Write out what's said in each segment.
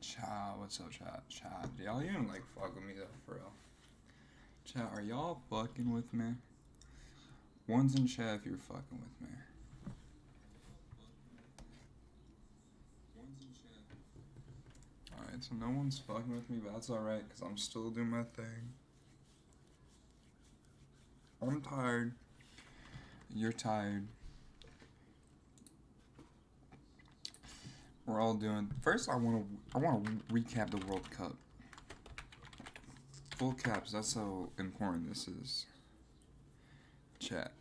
Chat, what's up, chat? Chat, y'all even like fuck with me though, for real. Chat, are y'all fucking with me? One's in chat if you're fucking with me. Alright, so no one's fucking with me, but that's alright, because I'm still doing my thing. I'm tired. You're tired. We're all doing. First, I want to recap the World Cup. Full caps. That's how important this is. Chat.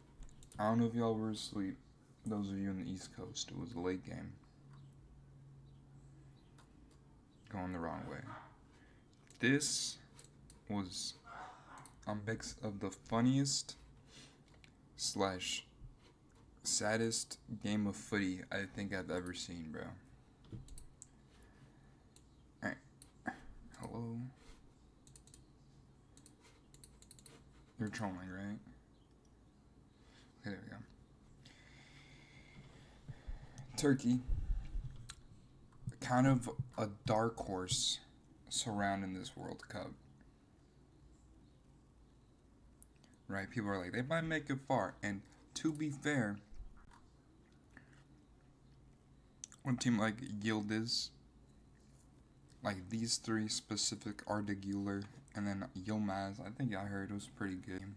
I don't know if y'all were asleep. Those of you on the East Coast, it was a late game. Going the wrong way. This was a mix of the funniest slash saddest game of footy I think I've ever seen, bro. Alright. Hello? You're trolling, right? Okay, there we go. Turkey. Kind of a dark horse surrounding this World Cup. Right? People are like, they might make it far. And to be fair, one team like Yildiz, like these three specific, Arda Güler, and then Yilmaz, I think I heard it was pretty good.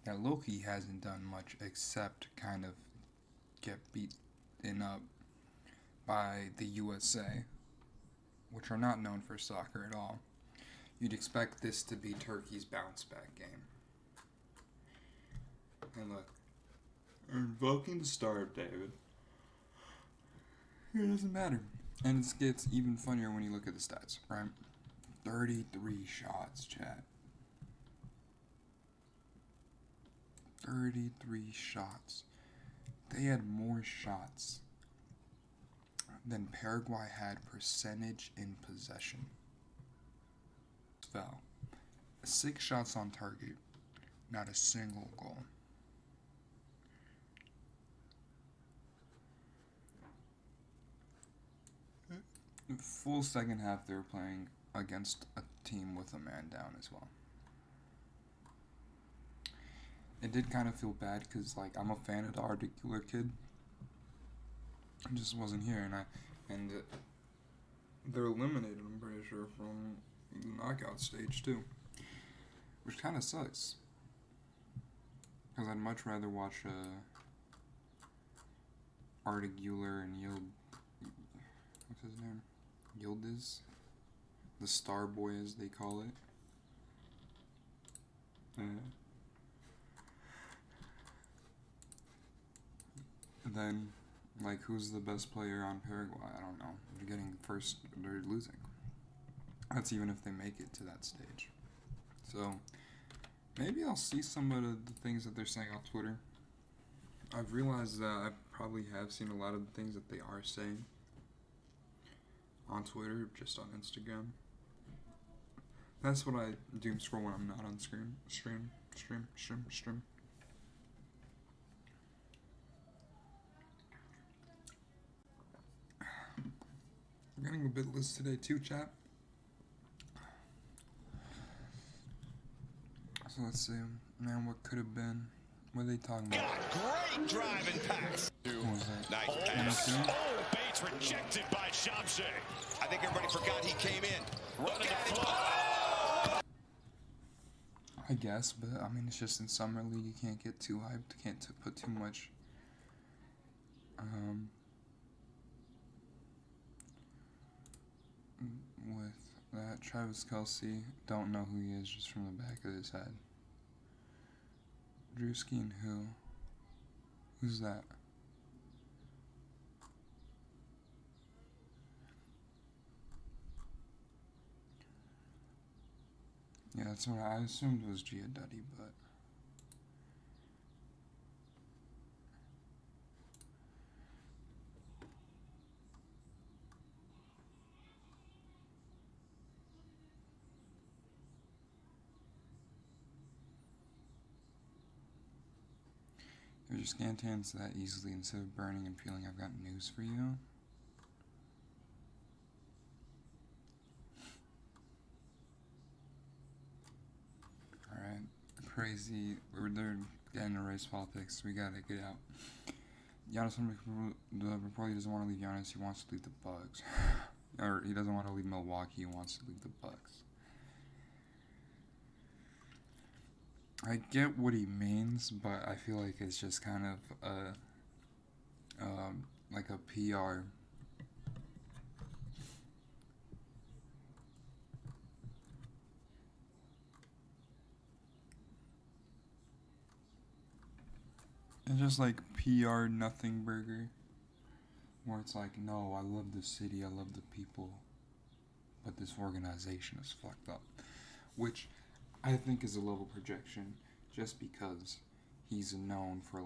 That Loki hasn't done much except kind of get beaten up by the USA, which are not known for soccer at all. You'd expect this to be Turkey's bounce back game. And look, we're invoking the Star of David. It doesn't matter. And it gets even funnier when you look at the stats, right? 33 shots, chat. 33 shots. They had more shots than Paraguay had percentage in possession. Fell. 6 shots on target. Not a single goal. Full second half, they were playing against a team with a man down as well. It did kind of feel bad because, like, I'm a fan of the Arda Güler kid. I just wasn't here, and they're eliminated, I'm pretty sure, from the knockout stage too, which kind of sucks. Because I'd much rather watch Arda Güler and what's his name? Yildiz, the star boy as they call it. Then, like, who's the best player on Paraguay? I don't know. They're getting first, they're losing. That's even if they make it to that stage. So, maybe I'll see some of the things that they're saying on Twitter. I've realized that I probably have seen a lot of the things that they are saying on Twitter, just on Instagram. That's what I doom scroll when I'm not on stream. I'm getting a bit loose today too, chat. So let's see. Man, what could have been? What are they talking about? Great driving pass. What was that? Nice pass. Oh, Bates rejected by Shamsi. I think everybody forgot he came in. Look at it. Oh! I guess, but I mean, it's just in summer league. You can't get too hyped. Can't put too much. With that, Travis Kelce, don't know who he is just from the back of his head. Drewski and who? Who's that? Yeah, that's what I assumed was Giadetti, but if your scan tans that easily instead of burning and peeling, I've got news for you. crazy. They're getting erase politics. We gotta get out. Giannis reportedly doesn't want to leave Giannis. He wants to leave the Bucks. Or he doesn't want to leave Milwaukee. He wants to leave the Bucks. I get what he means, but I feel like it's just kind of like a PR. It's just like PR nothing burger. Where it's like, no, I love the city, I love the people, but this organization is fucked up. Which I think is a level projection, just because he's known for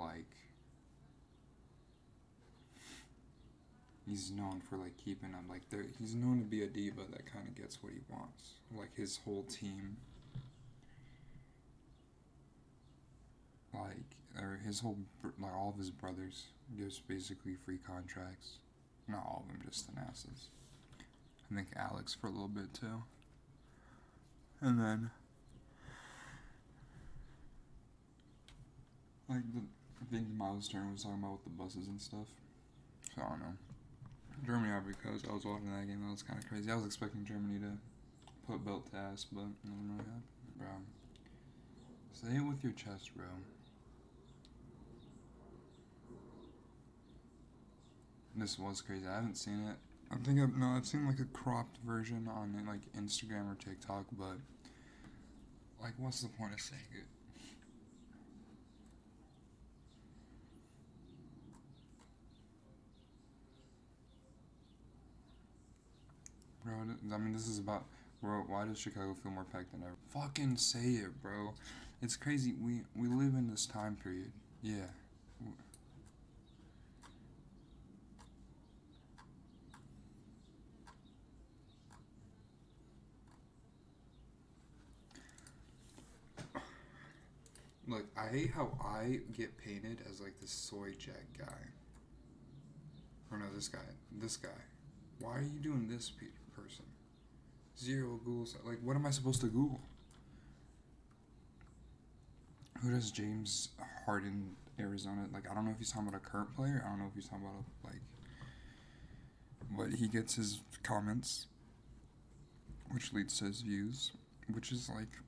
keeping up. Like, he's known to be a diva that kind of gets what he wants. Like, his whole team, or his whole, all of his brothers gives basically free contracts. Not all of them, just the NASA's. I think Alex for a little bit too. And then, I think Miles Turner was talking about with the buses and stuff. So I don't know. Germany, because I was watching that game, that was kind of crazy. I was expecting Germany to put belt to ass, but it didn't really happen. Bro, say it with your chest, bro. This was crazy. I haven't seen it. I've seen like a cropped version on like Instagram or TikTok, but like, what's the point of saying it? Bro, I mean, this is about, bro, why does Chicago feel more packed than ever? Fucking say it, bro. It's crazy. We live in this time period. Yeah. Look, I hate how I get painted as like the soy jack guy. Or no, this guy. Why are you doing this, person? 0 Googles. Like, what am I supposed to Google? Who does James Harden, Arizona? Like, I don't know if he's talking about a current player. I don't know if he's talking about but he gets his comments, which leads to his views, which is like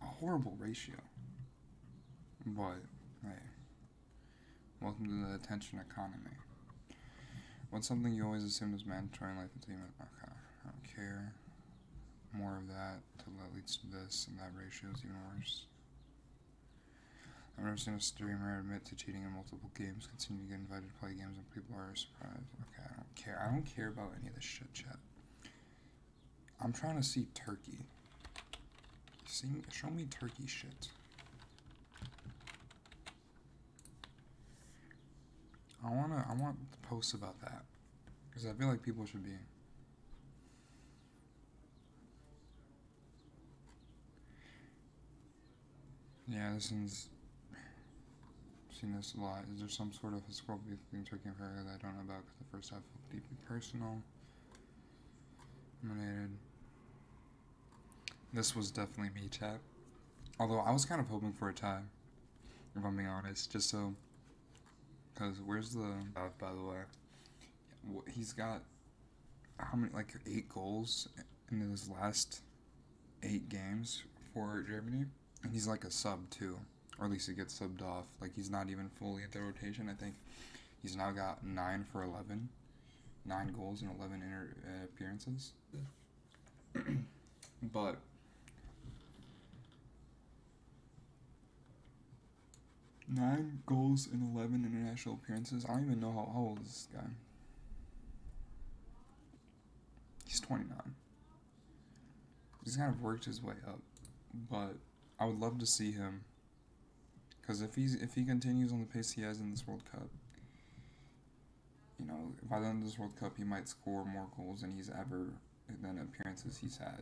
a horrible ratio. But hey, welcome to the attention economy. What's something you always assumed was mandatory in life until you met? Okay, I don't care. More of that till that leads to this, and that ratio is even worse. I've never seen a streamer admit to cheating in multiple games, continue to get invited to play games, and people are surprised. Okay, I don't care. I don't care about any of this shit, chat. I'm trying to see Turkey. Show me Turkey shit. I want posts about that, because I feel like people should be. Yeah, this one's seen this a lot. Is there some sort of historical between Turkey and America that I don't know about? Because the first half felt deeply personal. Nominated. This was definitely me, chat. Although I was kind of hoping for a tie, if I'm being honest, just so. Because where's the by the way? He's got how many, like 8 goals in his last 8 games for Germany, and he's like a sub too, or at least he gets subbed off. Like, he's not even fully at the rotation. I think he's now got 9 for 11, 9 goals and 11 appearances. But nine goals in 11 international appearances. I don't even know how old is this guy. He's 29. He's kind of worked his way up, but I would love to see him, because if he continues on the pace he has in this World Cup, you know, by the end of this World Cup, he might score more goals than appearances he's had.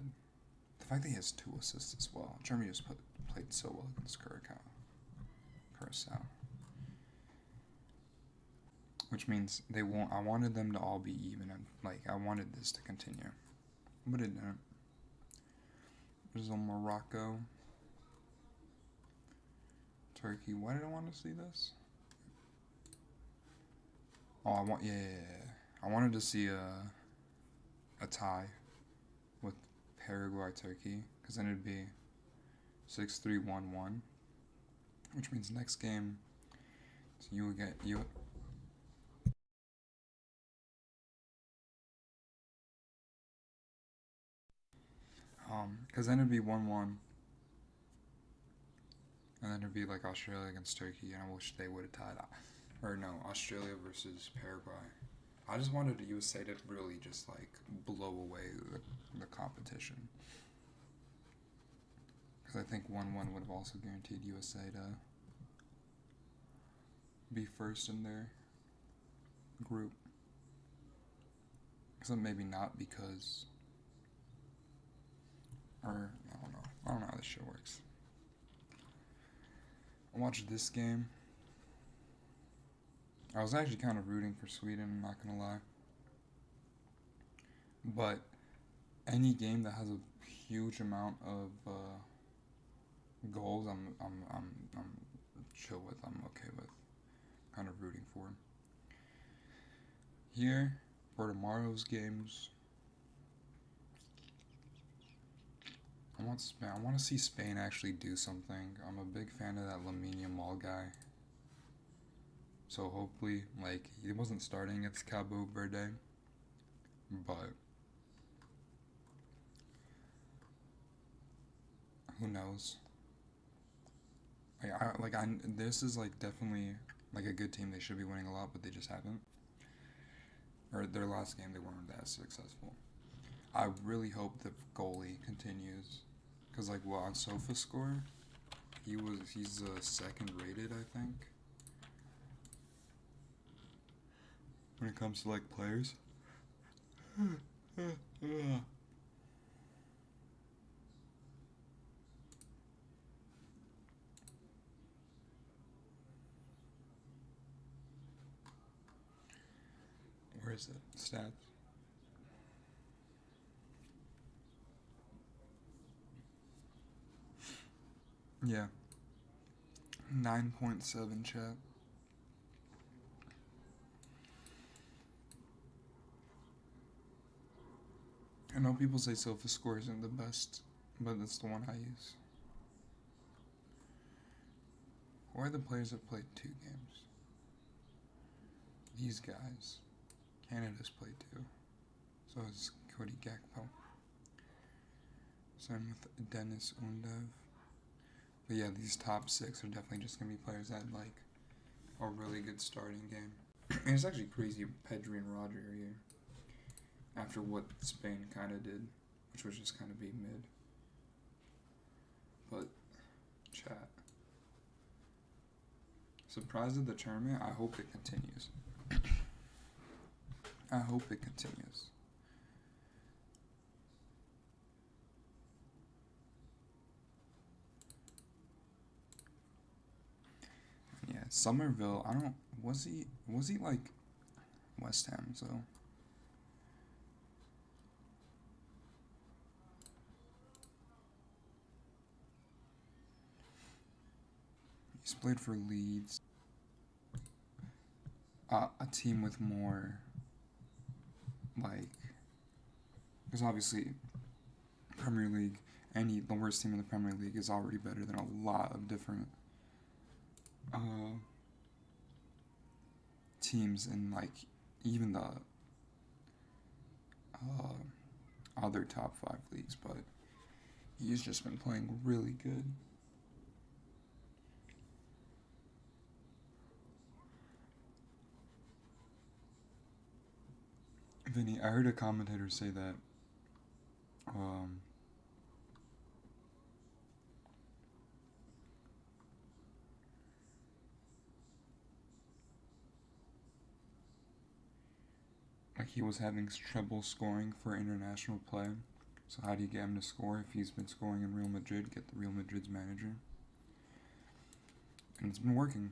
The fact that he has 2 assists as well. Germany just played so well against Curacao. Which means they won't. I wanted them to all be even, and like, I wanted this to continue, but it didn't. Brazil, Morocco, Turkey. Why did I want to see this? Oh, I wanted to see a tie with Paraguay, Turkey, because then it'd be 6-3-1-1, which means next game, so you would get because then it'd be 1-1, and then it'd be like Australia against Turkey, and I wish they would have tied up. Or no, Australia versus Paraguay. I just wanted the USA to really just like blow away the competition. Because I think 1-1 would have also guaranteed USA to be first in their group. So maybe not because, or I don't know. I don't know how this shit works. I watched this game. I was actually kind of rooting for Sweden, I'm not gonna lie. But any game that has a huge amount of goals, I'm chill with. I'm okay with. Kind of rooting for. Here for tomorrow's games, I want Spain. I want to see Spain actually do something. I'm a big fan of that Lamine Yamal guy. So hopefully, like, he wasn't starting against Cabo Verde, but who knows? This is like definitely like a good team. They should be winning a lot, but they just haven't. Or their last game, they weren't that successful. I really hope the goalie continues, cause like on SofaScore, he's second rated, I think. When it comes to like players. Where is it? Stats. Yeah. 9.7 chat. I know people say SofaScore isn't the best, but it's the one I use. Who are the players that played 2 games? These guys. Canada's played 2. So is Cody Gakpo. Same with Dennis Undev. But yeah, these top 6 are definitely just going to be players that like a really good starting game. And it's actually crazy Pedri and Roger here. After what Spain kind of did, which was just kind of be mid. But, chat. Surprise of the tournament, I hope it continues. I hope it continues. Yeah, Somerville, was he like West Ham, so. He's played for Leeds. A team with more, like, because obviously Premier League, the worst team in the Premier League is already better than a lot of different teams in like even the other top 5 leagues, but he's just been playing really good. Vinny, I heard a commentator say that like he was having trouble scoring for international play. So how do you get him to score if he's been scoring in Real Madrid? Get the Real Madrid's manager. And it's been working.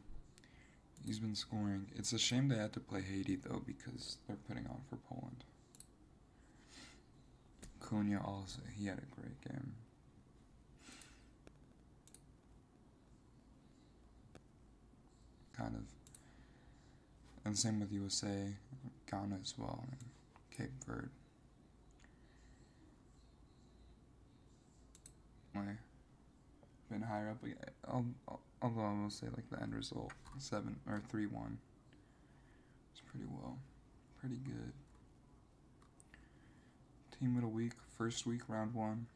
He's been scoring. It's a shame they had to play Haiti, though, because they're putting on for Poland. Cunha also, he had a great game. kind of. And same with USA, Ghana as well, and Cape Verde. Been higher up. Although I will say like the end result 7 or 3-1. It's pretty good. Team of the week, first week, round 1.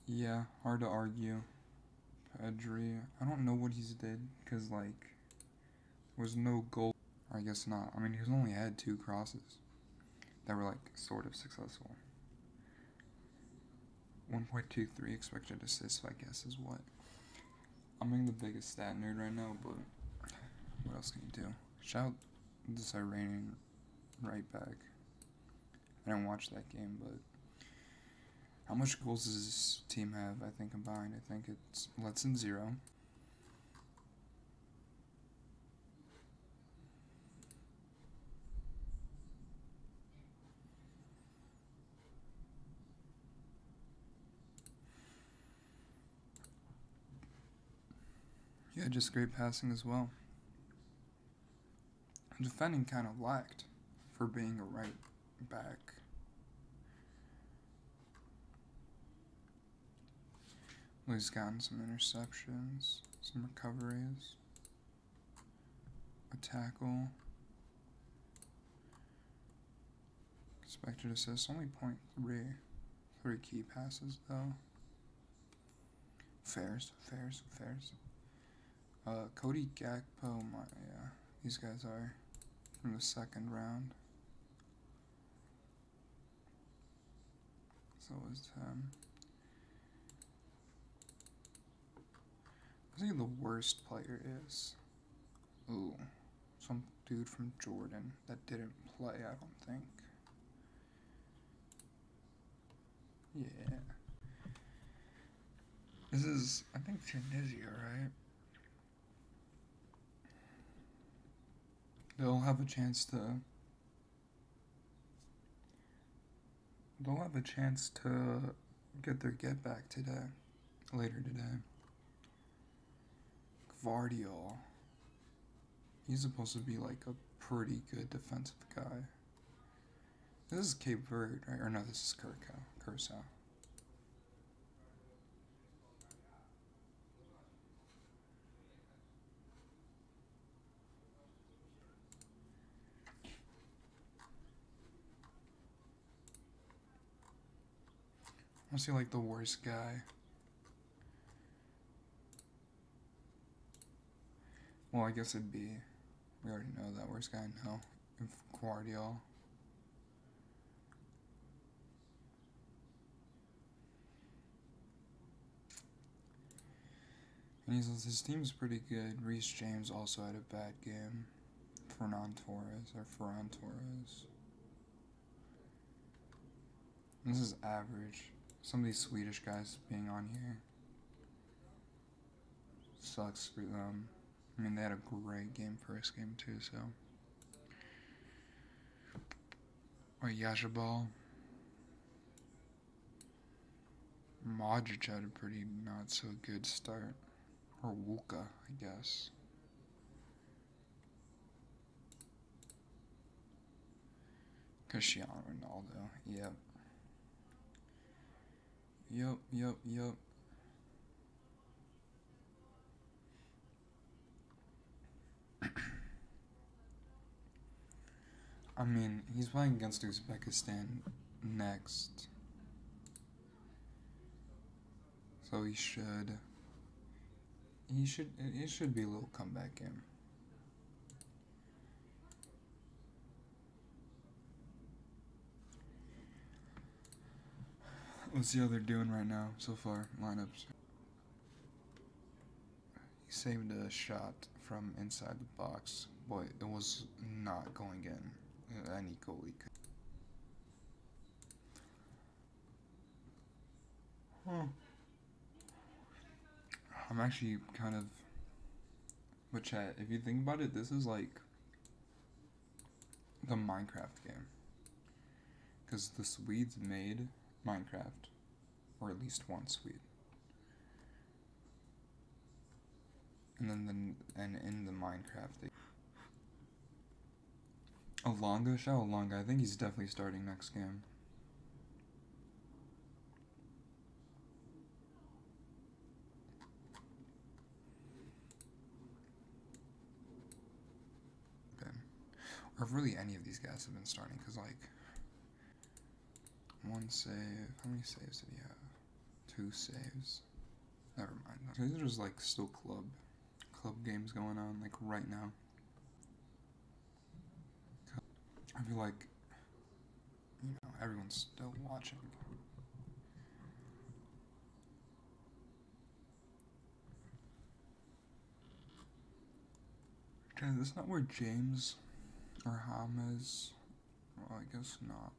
Yeah, hard to argue. Pedri, I don't know what he's did, because, like, there was no goal. Or I guess not. I mean, he's only had 2 crosses that were, like, sort of successful. 1.23 expected assists, I guess, is what. I'm being the biggest stat nerd right now, but what else can you do? Shout out this Iranian right back. I didn't watch that game, but how much goals does this team have? I think combined, I think it's less than 0. Yeah, just great passing as well. Defending kind of lacked for being a right back. He's gotten some interceptions, some recoveries, a tackle. Expected assists, only 0.3. 3 key passes, though. Fairs. Cody Gakpo, yeah, these guys are from the 2nd round. So is I think the worst player is, some dude from Jordan that didn't play, I don't think. Yeah. This is, I think, Tunisia, right? They'll have a chance to get their get back later today. Gvardiol. He's supposed to be like a pretty good defensive guy. This is Cape Verde, right? Or no, this is Curacao. I see like the worst guy. Well, I guess it'd be, we already know that worst guy now. Gvardiol. And his team's pretty good. Reece James also had a bad game. Ferran Torres. This is average. Some of these Swedish guys being on here sucks for them. I mean, they had a great game first game too, so. Or Yashabal. Modric had a pretty not so good start. Or Wuka, I guess. Cristiano Ronaldo, yep. I mean, he's playing against Uzbekistan next. So it should be a little comeback game. Let's see how they're doing right now so far. Lineups. He saved a shot from inside the box. Boy, it was not going in. Any goalie could. I'm actually kind of. But chat, if you think about it, this is like the Minecraft game. Because the Swedes made Minecraft, or at least one Swede. And then in the Minecraft thing. Olanga? Shao Olanga. I think he's definitely starting next game. Okay. Or if really any of these guys have been starting, because, like, one save. How many saves did he have? 2 saves. Never mind. These are just, like, still club games going on, like, right now. I feel like, you know, everyone's still watching. Okay, this is not where James or James. Well, I guess not.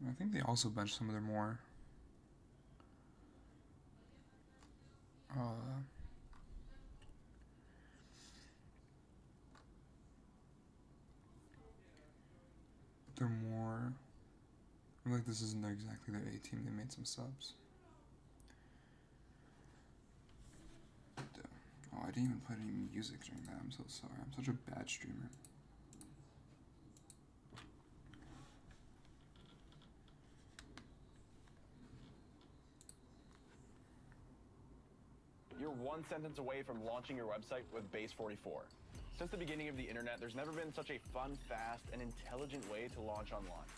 I think they also benched some of their more I feel like this isn't exactly their A team. They made some subs. Oh, I didn't even put any music during that. I'm so sorry. I'm such a bad streamer. You're one sentence away from launching your website with Base 44. Since the beginning of the internet, there's never been such a fun, fast, and intelligent way to launch online.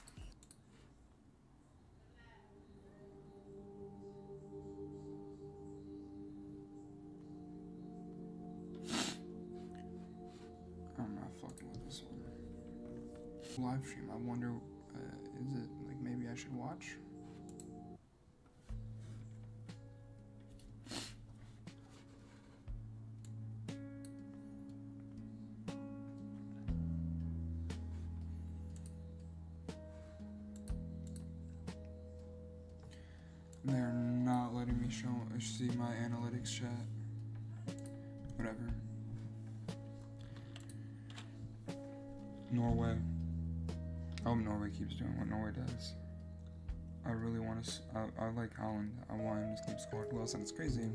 I'm not fucking with this one. Live stream. I wonder, is it like maybe I should watch? They're not letting me see my analytics chat. Whatever. Norway. I hope Norway keeps doing what Norway does. I really want to. I like Holland. I want him to keep scoring goals, and it's crazy.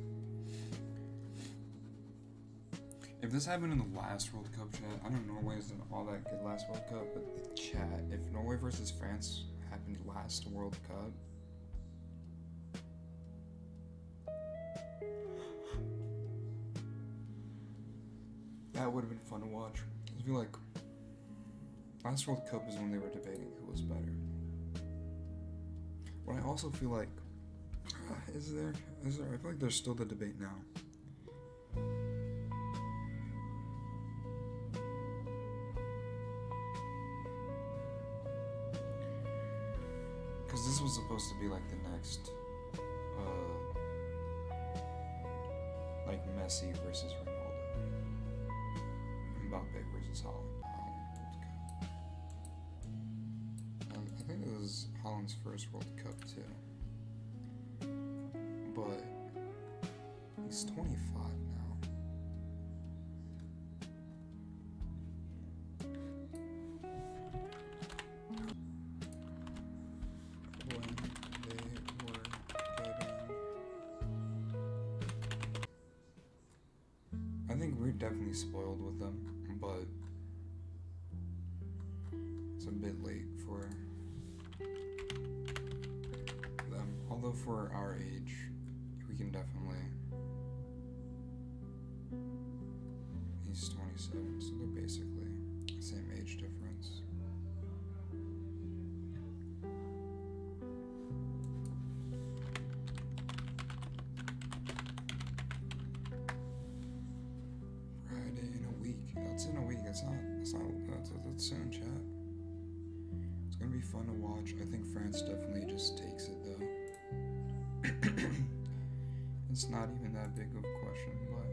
If this happened in the last World Cup chat, I know Norway isn't all that good last World Cup, but the chat, if Norway versus France happened last World Cup, that would have been fun to watch. I feel like last World Cup is when they were debating who was better. But I also feel like, is there? I feel like there's still the debate now. Because this was supposed to be like the next, like Messi versus Ronaldo, Mbappe versus Holland. I think this is Holland's first World Cup too, but he's 25 now. When they were getting, I think we're definitely spoiled with them, but it's a bit late for them. Although for our age, we can definitely. He's 27, so they're basically the same age difference. Friday in a week. That's in a week. That's soon, chat. It's gonna be fun to watch. I think France definitely just takes it though. It's not even that big of a question, but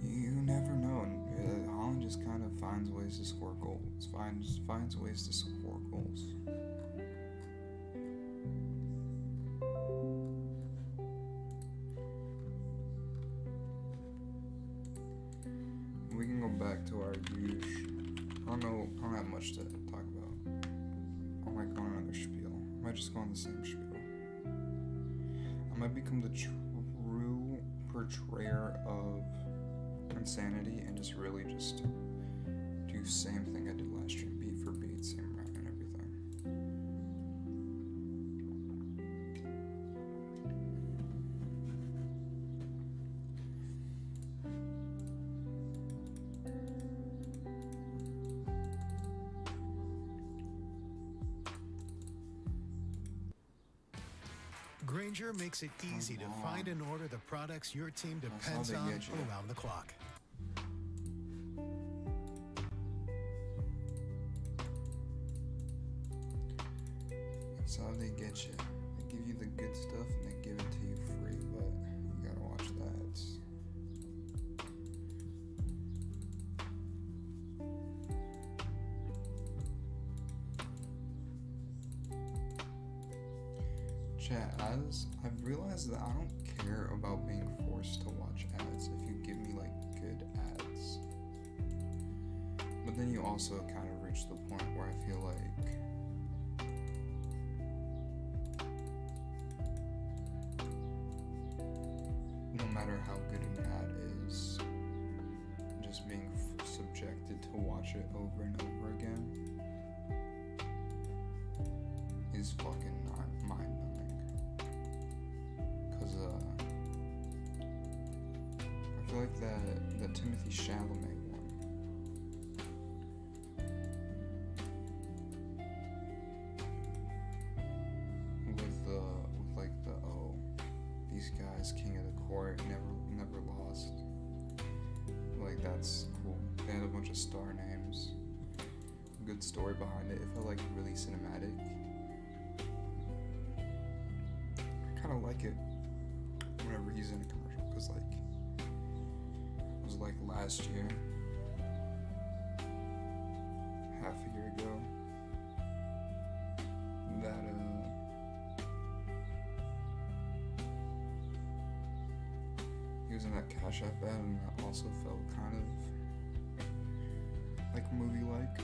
you never know. And Holland just kind of finds ways to score goals. Finds ways to score goals. We can go back to our usual. I don't have much to talk about. might go on another spiel. I might just go on the same spiel. I might become the true portrayer of insanity and just really just do the same thing I did last year, beat for beat, same rhyme and everything. Grainger makes it easy to find and order the products your team depends on around the clock. That's how they get you. They give you the good stuff and they give it to you free, but you gotta watch the ads. Chat, as I've realized that I don't care about being forced to watch ads if you give me like good ads. But then you also kind of reach the point where I feel like no matter how good an ad is, just being subjected to watch it over and over again is fucking not mind-numbing. Cause I feel like that Timothy Chalamet one, with like the these guys king of the court never lost. Like that's cool. They had a bunch of star names, good story behind it. It felt like really cinematic. I kind of like it whenever he's in a commercial, because like it was like last year, half a year ago, that he was in that Cash App ad, and that also felt kind of like movie-like.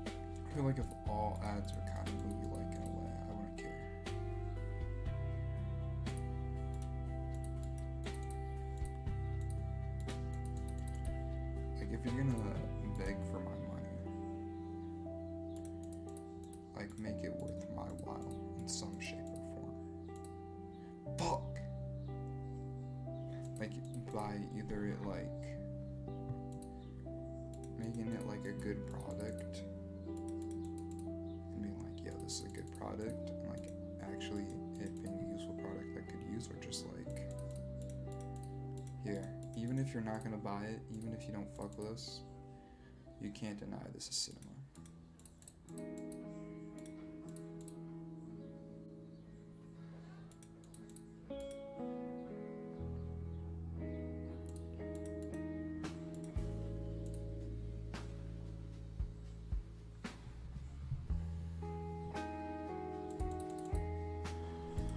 I feel like if all ads were kind of movie-like in a way, I wouldn't care. Like, if you're gonna beg for my money, like, make it worth my while in some shape or form. Fuck! Like, by either it, like, making it, like, a good product, and being like, yo, this is a good product, and, like, actually it being a useful product I could use, or just, like, here, even if you're not gonna buy it, even if you don't fuck with us, you can't deny this is cinema.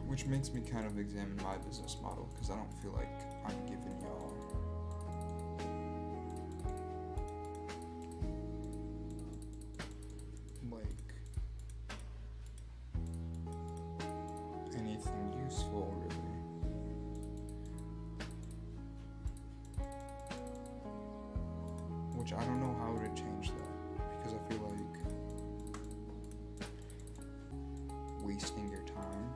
Which makes me kind of examine my business model, because I don't feel like I'm giving y'all like anything useful really. Which I don't know how to change that, because I feel like wasting your time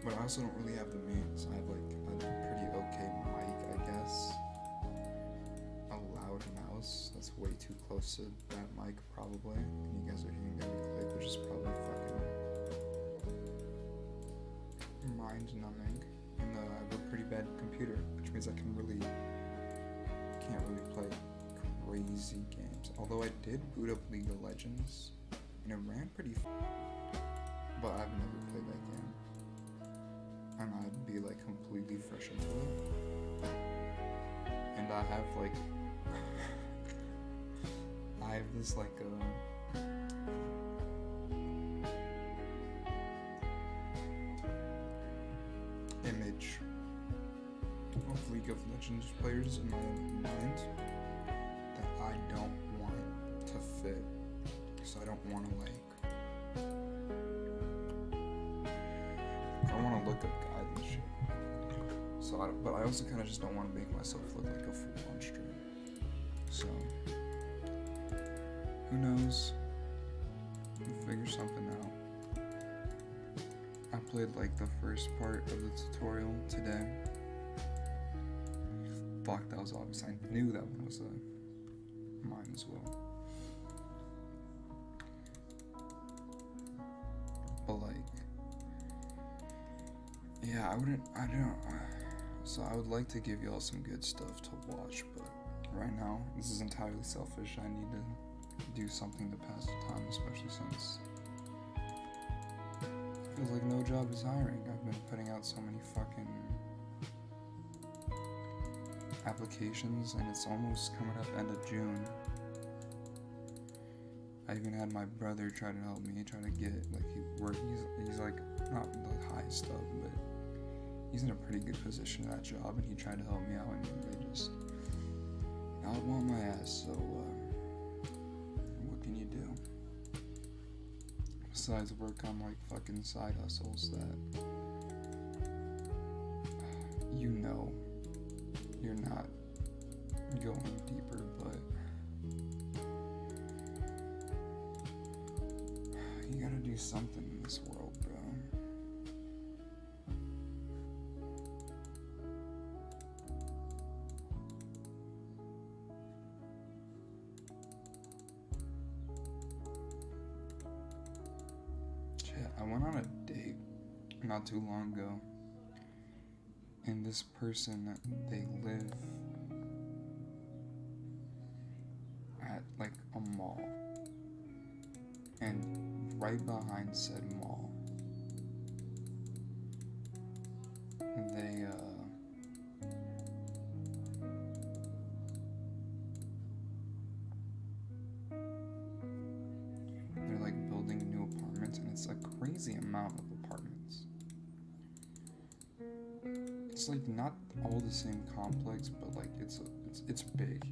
but I also don't really have the means. I have like a pretty okay mic, I guess. A loud mouse that's way too close to that mic probably. And you guys are hearing every click, which is probably fucking mind numbing. And I have a pretty bad computer, which means I can't really play crazy games. Although I did boot up League of Legends and it ran pretty but I've never played that game. And I'd be like completely fresh into it. And I have like I have this like League of Legends players in my mind that I don't want to fit. So I don't want to like. I want to look up guys and shit. So, but I also kind of just don't want to make myself look like a fool on stream. So, who knows? We'll figure something out. I played like the first part of the tutorial today. Fuck, that was obvious. I knew that one was mine as well. But like, yeah, I don't. So I would like to give y'all some good stuff to watch, but right now, this is entirely selfish. I need to do something to pass the time, especially since it feels like no job is hiring. I've been putting out so many fucking applications, and it's almost coming up end of June. I even had my brother try to help me, try to get, like, he's like, not the highest up, but he's in a pretty good position at that job, and he tried to help me out, and they just not want my ass, so, what can you do? Besides work on, like, fucking side hustles that, you know, you're not going deeper, but you gotta do something in this world, bro. Shit, I went on a date not too long ago, and this person, they live at like a mall, and right behind said mall, they're like building new apartments, and it's a crazy amount of apartments. It's like not all the same complex, but like it's big.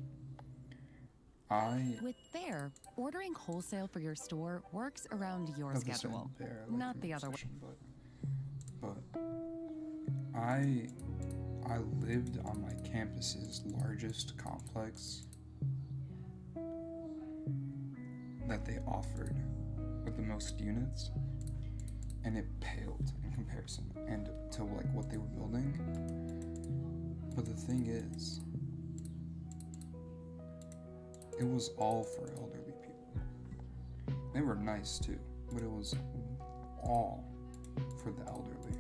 With Bear, ordering wholesale for your store works around your Not the schedule, same Bear, like not the other way. But I lived on my campus's largest complex that they offered with the most units, and it paled in comparison and to like what they were building. But the thing is, it was all for elderly people. They were nice too, but it was all for the elderly.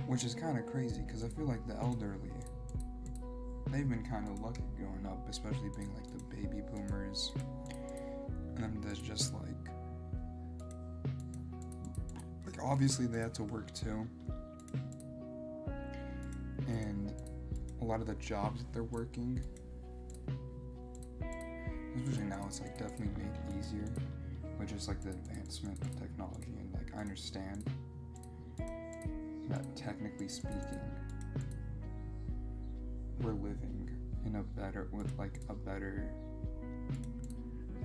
Which is kind of crazy, because I feel like the elderly, they've been kind of lucky growing up, especially being like the baby boomers. And then there's just like obviously they had to work too. And a lot of the jobs that they're working, especially now, it's like definitely made easier with just like the advancement of technology. And like I understand that technically speaking, we're living in a better, with like a better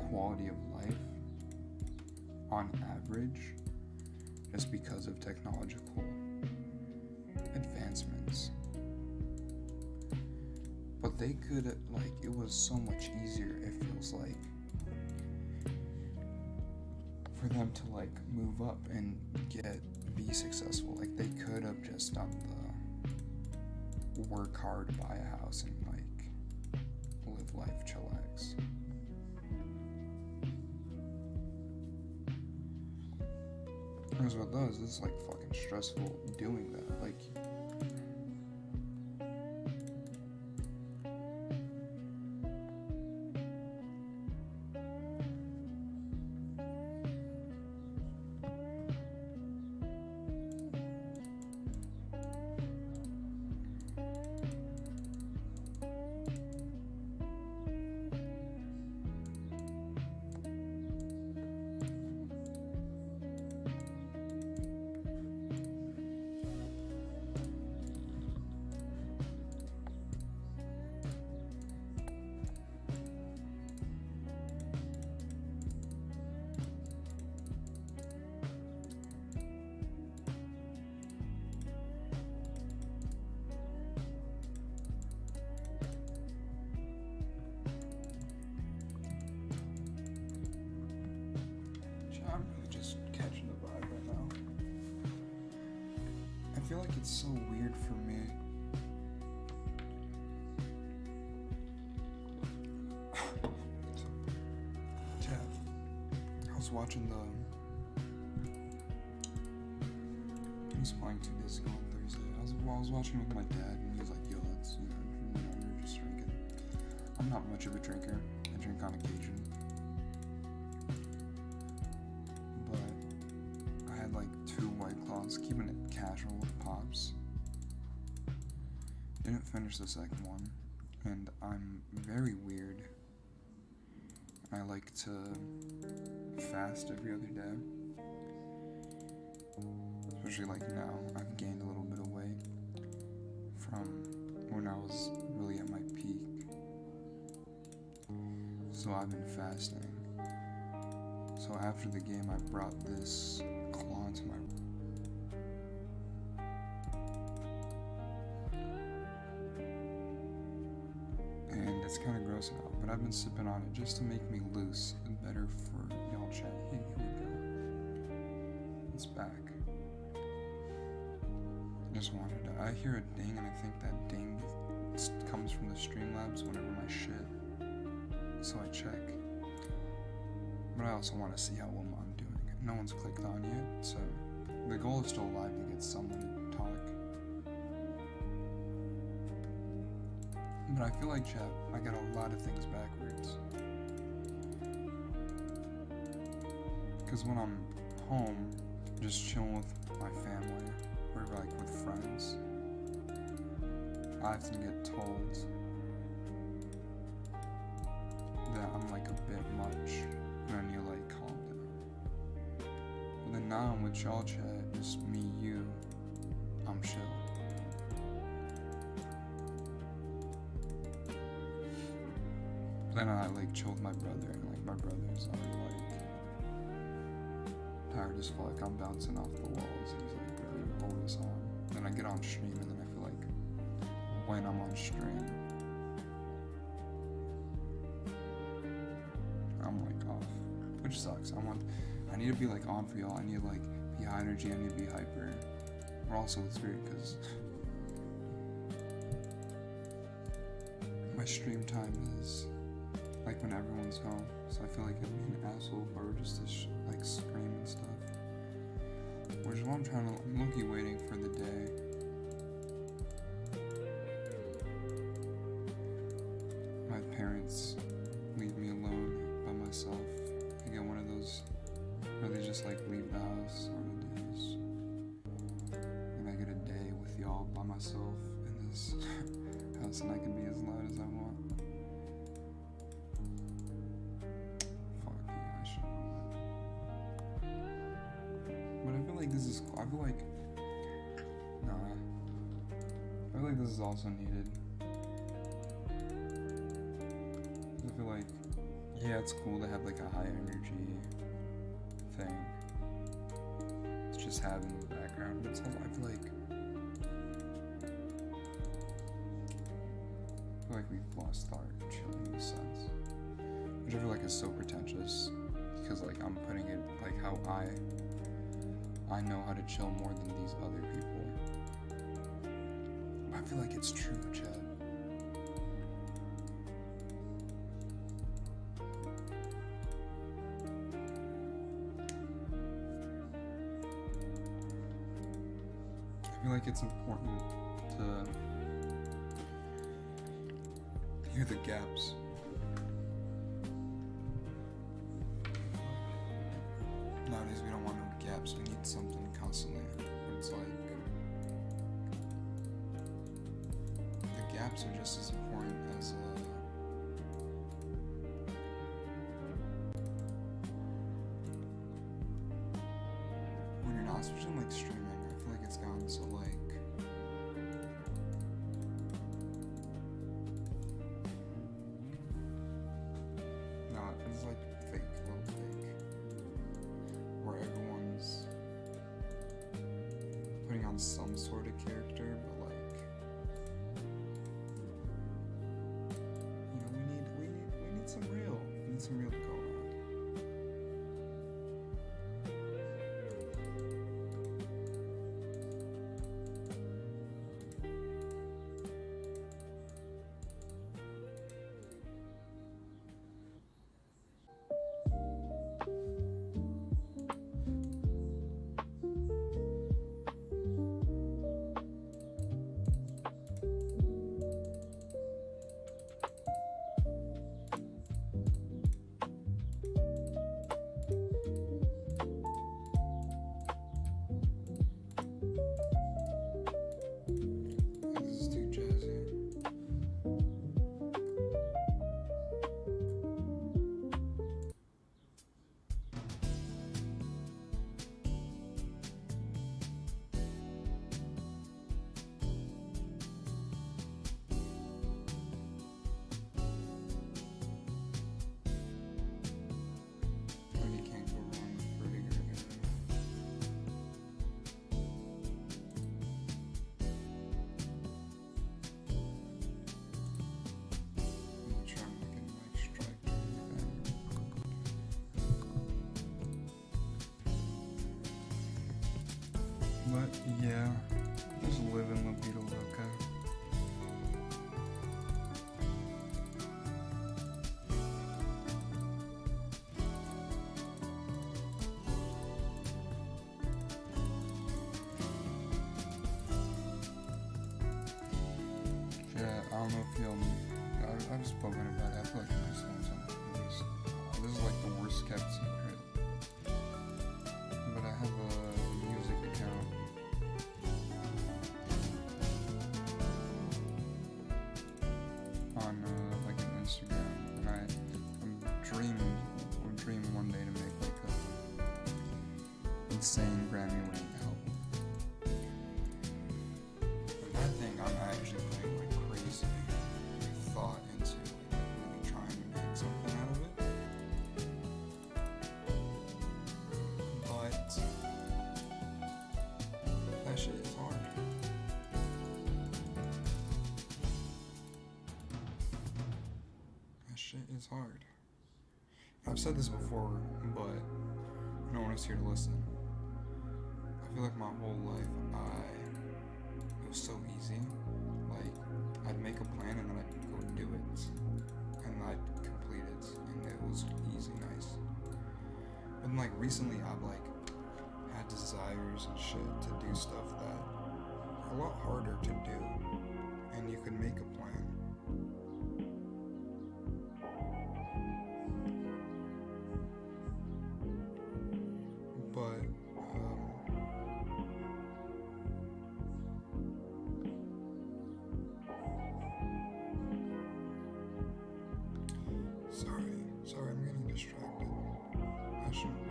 quality of life on average, just because of technological advancements. But they could, like, it was so much easier, it feels like, for them to like move up and be successful. Like they could have just done the work hard, buy a house, and like live life chillax. Because what it does, it's like fucking stressful doing that. Like it's so weird for me. Yeah, I was watching I was playing 2 days ago on Thursday. I was watching with my dad, and he was like, "Yo, let's we're just drinking." I'm not much of a drinker. I drink on occasion, but I had like 2 White Claws, keeping it casual with pops. Didn't finish the second one, and I'm very weird. I like to fast every other day. Especially like now, I've gained a little bit of weight from when I was really at my peak. So I've been fasting. So after the game, I brought this claw into my and it's kind of gross now, but I've been sipping on it just to make me loose and better for y'all chat. Here we go. It's back. Just wanted to, I hear a ding, and I think that ding comes from the Streamlabs whenever my shit, so I check. But I also want to see how well I'm doing. No one's clicked on yet, so the goal is still alive to get someone to talk. But I feel like, chat, I got a lot of things backwards. Because when I'm home, just chilling with my family, or like with friends, I often get told that I'm like a bit much, and I need to like calm down. But then now I'm with y'all chat, just me, you, I'm chill. Then I like chill with my brother, and like my brother's already like tired as fuck. I'm bouncing off the walls. He's like, bro, you're always on. Then I get on stream, and then I feel like when I'm on stream, I'm like off, which sucks. I need to be like on for y'all. I need to like be high energy. I need to be hyper. But also it's weird because my stream time is like when everyone's home, so I feel like I'd be an asshole if I were just to like scream and stuff. Which is what I'm low-key waiting for the day my parents leave me alone by myself. I get one of those where they just like leave the house on the days, and I get a day with y'all by myself in this house, and I can be as loud as I want. This is cool. I feel like this is also needed. I feel like, yeah, it's cool to have like a high energy thing. It's just having in the background, but it's also, I feel like we've lost our chilling sense, which I feel like is so pretentious, because like I'm putting it like how I know how to chill more than these other people. I feel like it's true, Chad. I feel like it's important to hear the gaps. Nowadays we don't want no gaps, we need something constantly. But it's like the gaps are just as important as when you're not, especially like streaming. I feel like it's gotten so like it's like fake, a little fake, where everyone's putting on some sort of character, but like, you know, we need some real, we need some real to go around. yeah, just live in Libido, okay? Yeah, I don't know if you'll. I've spoken about it. I feel like I'm just saying something. This is like the worst kept secret. But I have a music account. On like an Instagram, and I'm dreaming one day to make like a insane Grammy-winning album. But that thing, I'm actually putting like crazy thought into, like really trying to make something out of it. But that shit is hard. That shit is hard. I've said this before, but no one is here to listen. I feel like my whole life, it was so easy. Like, I'd make a plan and then I'd go do it. And I'd complete it. And it was easy, nice. But then, like, recently I've, like, had desires and shit to do stuff that are a lot harder to do. And you can make a plan. But, sorry, I'm getting distracted. I shouldn't be.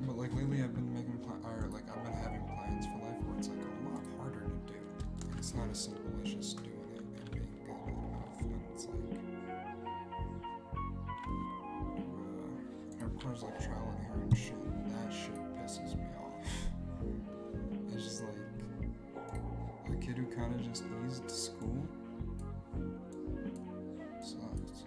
But like lately, I've been making I've been having plans for life where it's like a lot harder to do. It's not as simple as just doing it and being good enough. And it's like it requires like trial and error and shit. That shit pisses me off. It's just like a kid who kind of just eased to school. Sucks.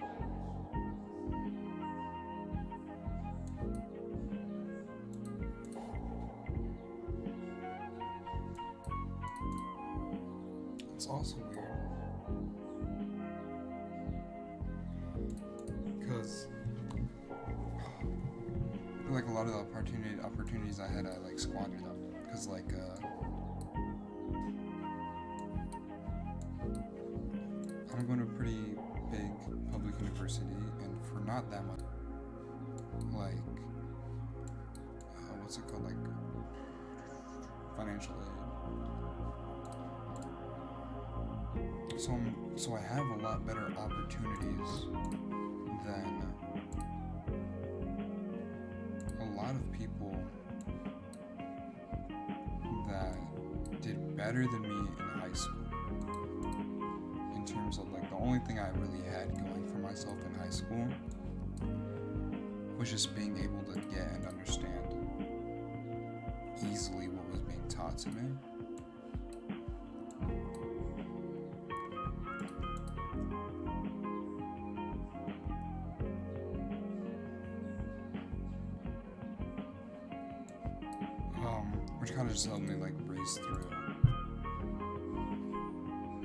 It's also weird because I feel like a lot of the opportunities I had, I like squandered them. Cause like I'm going to a pretty big public university, and for not that much, like what's it called, like financial aid. So I have a lot better opportunities than a lot of people that did better than me in high school. In terms of like the only thing I really had going for myself in high school was just being able to get and understand easily what was being taught to me. Which kind of just helped me like breeze through.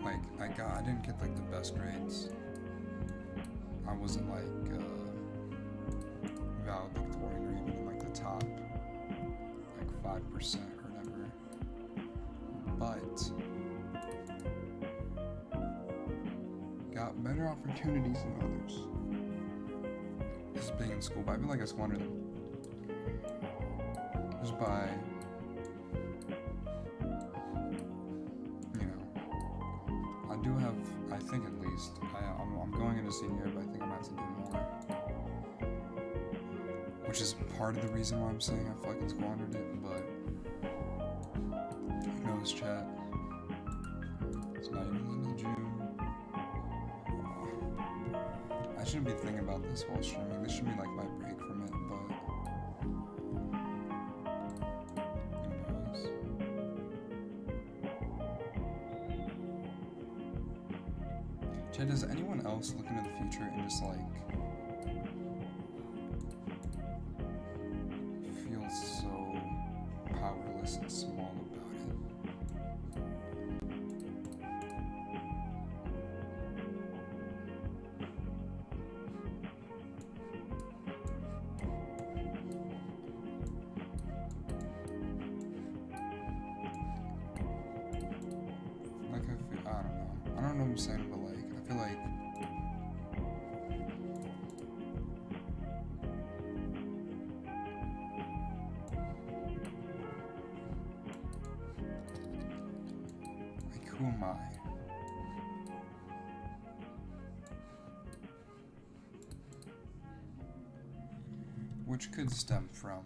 Like I didn't get like the best grades. I wasn't like valedictorian or even in like the top like 5% or whatever. But got better opportunities than others. Just being in school, but I feel like I squandered them. Just by, I do have, I think at least, I'm going into senior year, but I think I'm going to have to do more. Which is part of the reason why I'm saying I fucking squandered it, but who knows, chat? It's not even the end of June. I shouldn't be thinking about this while streaming. This should be like my break from it, but who knows? Chad, does anyone else look into the future and just like feel so powerless and small about it? Like I feel, I don't know. I don't know what I'm saying, but like I feel like who am I? Which could stem from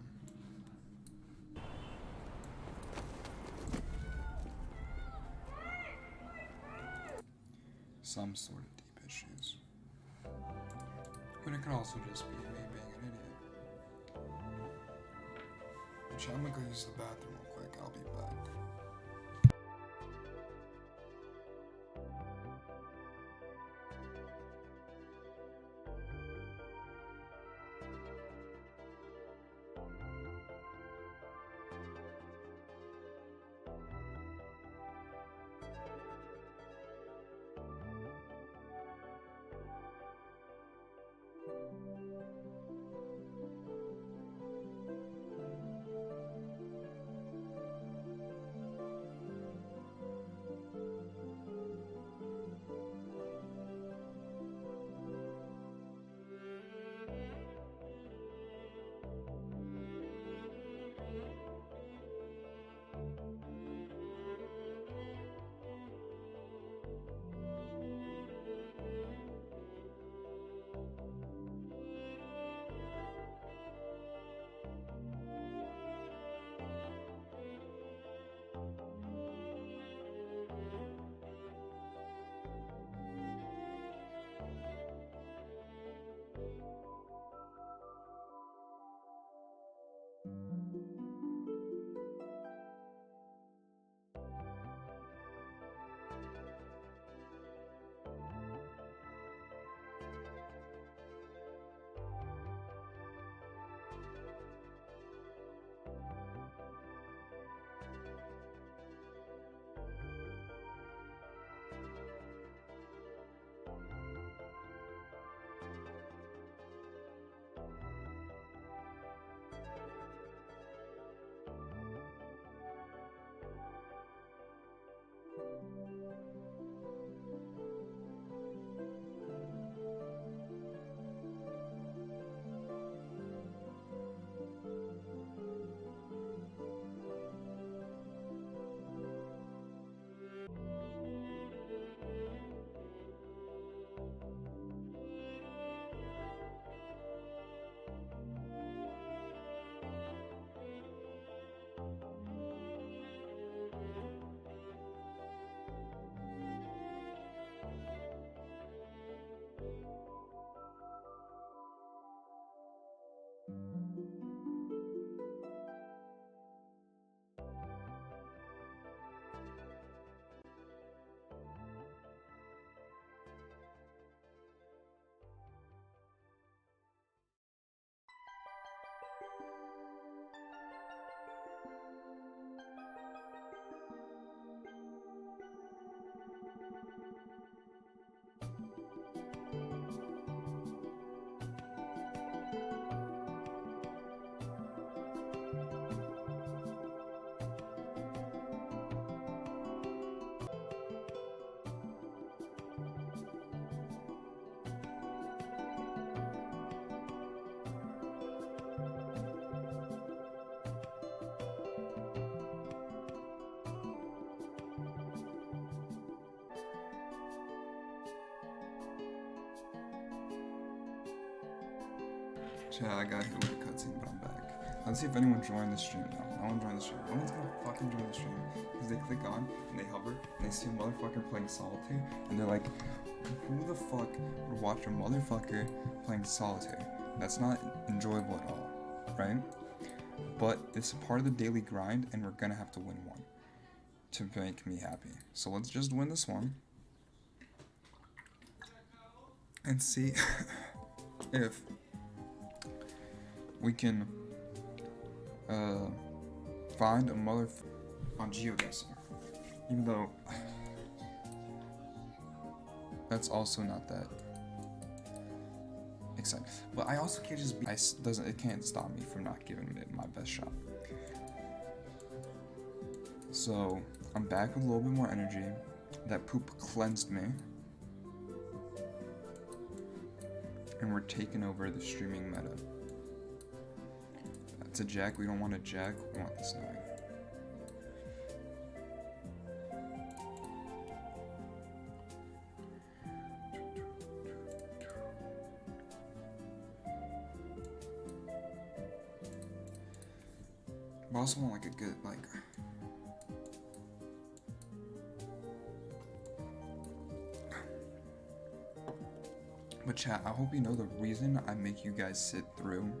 some sort of deep issues. But it could also just be me being an idiot. Actually, I'm gonna go use the bathroom real quick. I'll be back. Yeah, I got hit with a cutscene, but I'm back. Let's see if anyone joined the stream now. No one joined the stream. No one's gonna fucking join the stream. Because they click on, and they hover, and they see a motherfucker playing solitaire, and they're like, who the fuck would watch a motherfucker playing solitaire? That's not enjoyable at all, right? But it's a part of the daily grind, and we're gonna have to win one to make me happy. So let's just win this one. and see if we can find a mother on geoguessing, even though that's also not that exciting. But I also can't just be. It can't stop me from not giving it my best shot. So I'm back with a little bit more energy. That poop cleansed me, and we're taking over the streaming meta. That's a jack. We don't want a jack. We want this 9. I also want like a good like. But chat, I hope you know the reason I make you guys sit through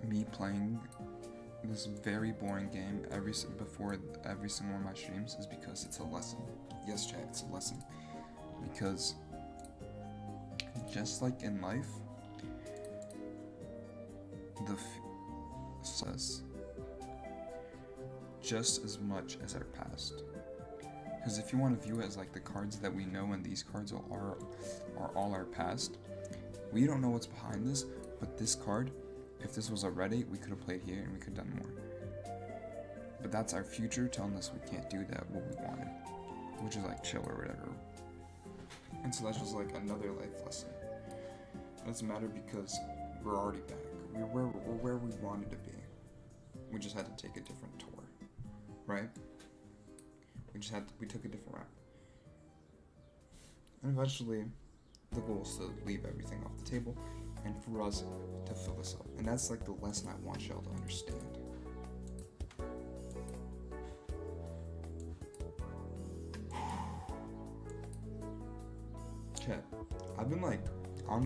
me playing this very boring game before every single one of my streams is because it's a lesson. Yes, chat, it's a lesson. Because just like in life, the says just as much as our past. Because if you want to view it as like the cards that we know and these cards are all our past, we don't know what's behind this, but this card, if this was a Reddit, we could have played here and we could have done more. But that's our future telling us we can't do that what we wanted, which is like chill or whatever. And so that's just like another life lesson. It doesn't matter because we're already back. We're where we wanted to be. We just had to take a different tour, right? We took a different route. And eventually, the goal is to leave everything off the table and for us to fill this up. And that's like the lesson I want y'all to understand. Chat, I've been like, I don't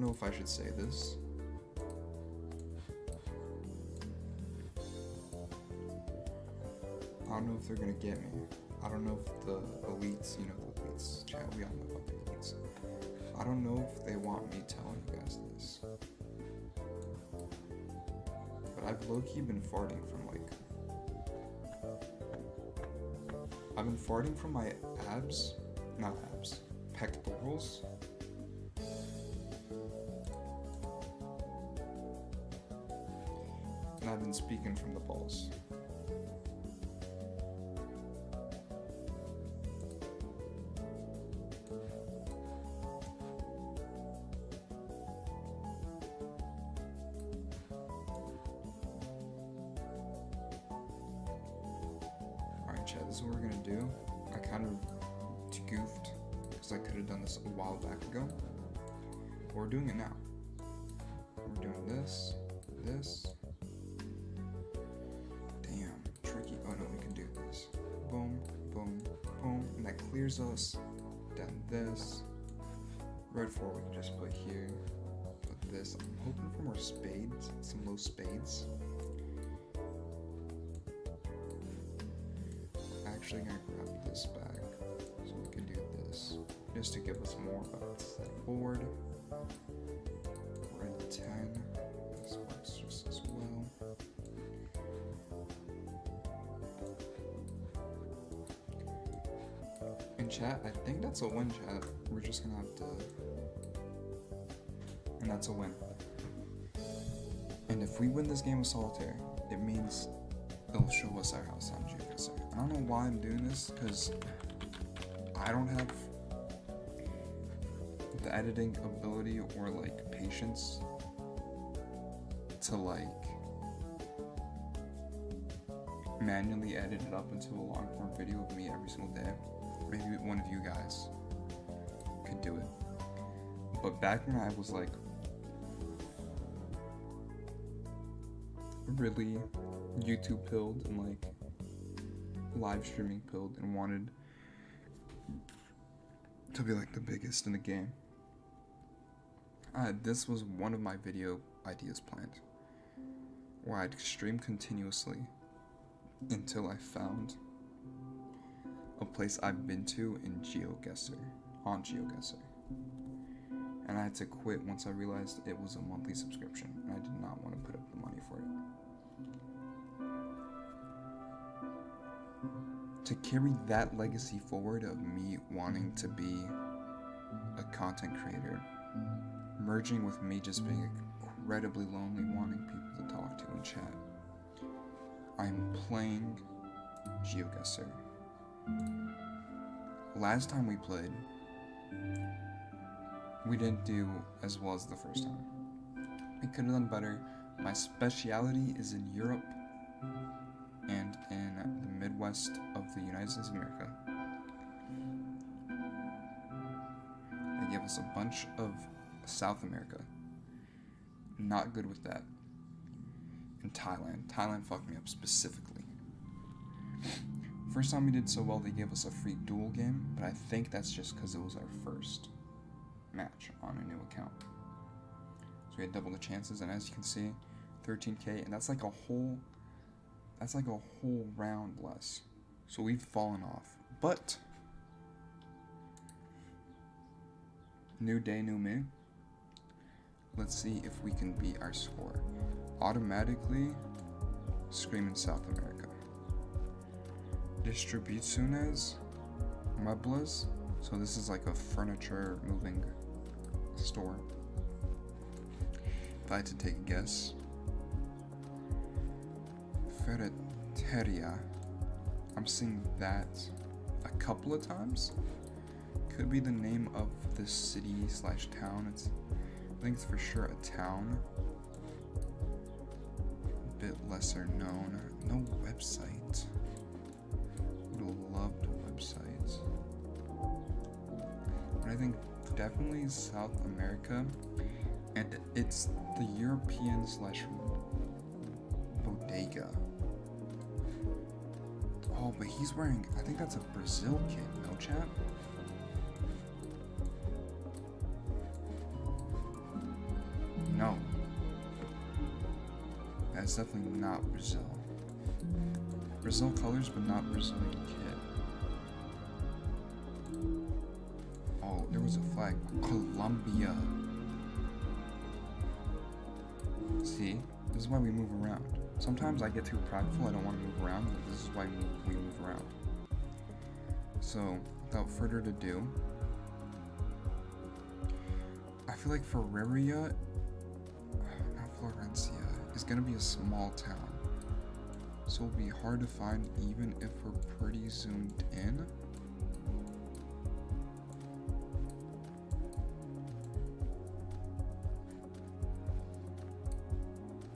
know if I should say this. I don't know if they're gonna get me. I don't know if the elites, the elites, chat, we all know about the elites. I don't know if they want me telling you guys this. But I've low-key been farting from I've been farting from my pectorals. And I've been speaking from the balls. Chat, this is what we're gonna do. I kind of goofed because I could have done this a while back ago. But we're doing it now. We're doing this. Damn, tricky. Oh no, we can do this. Boom, boom, boom, and that clears us. Then this. Red 4 we can just put here. Put this. I'm hoping for more spades. Some low spades. Actually gonna grab this back so we can do this just to give us more board. Red 10. This works just as well. And chat, I think that's a win, chat. We're just gonna have to, and that's a win. And if we win this game of solitaire, it means it'll show us our house on geoguessr. I don't know why I'm doing this, because I don't have the editing ability or like patience to like manually edit it up into a long form video of me every single day. Maybe one of you guys could do it. But back when I was like really YouTube pilled and like live streaming pilled and wanted to be like the biggest in the game, this was one of my video ideas planned, where I'd stream continuously until I found a place I've been to in GeoGuessr, on GeoGuessr. And I had to quit once I realized it was a monthly subscription, and I did not want to put up the money for it. To carry that legacy forward of me wanting to be a content creator, merging with me just being incredibly lonely, wanting people to talk to and chat, I'm playing GeoGuessr. Last time we played, we didn't do as well as the first time. We could have done better. My speciality is in Europe and in the Midwest of the United States of America. They gave us a bunch of South America. Not good with that. And Thailand. Thailand fucked me up specifically. First time we did so well, they gave us a free duel game, but I think that's just because it was our first match on a new account. So we had double the chances, and as you can see, 13k, and that's like a whole round less. So we've fallen off. But new day, new me. Let's see if we can beat our score. Automatically screaming South America. Distribuciones Muebles. So this is like a furniture moving store. If I had to take a guess. Ferreteria. I'm seeing that a couple of times. Could be the name of the city slash town. I think it's for sure a town. A bit lesser known. No website. Would have loved a website. But I think definitely South America. And it's the European slash bodega. Oh, but he's wearing, I think that's a Brazil kit, no chat? No. That's definitely not Brazil. Brazil colors, but not Brazilian kit. Oh, there was a flag. Colombia. See? This is why we move around. Sometimes I get too prideful, I don't want to move around, but this is why we move around. So, without further ado, I feel like Ferreria, not Florencia, is going to be a small town. So it'll be hard to find even if we're pretty zoomed in.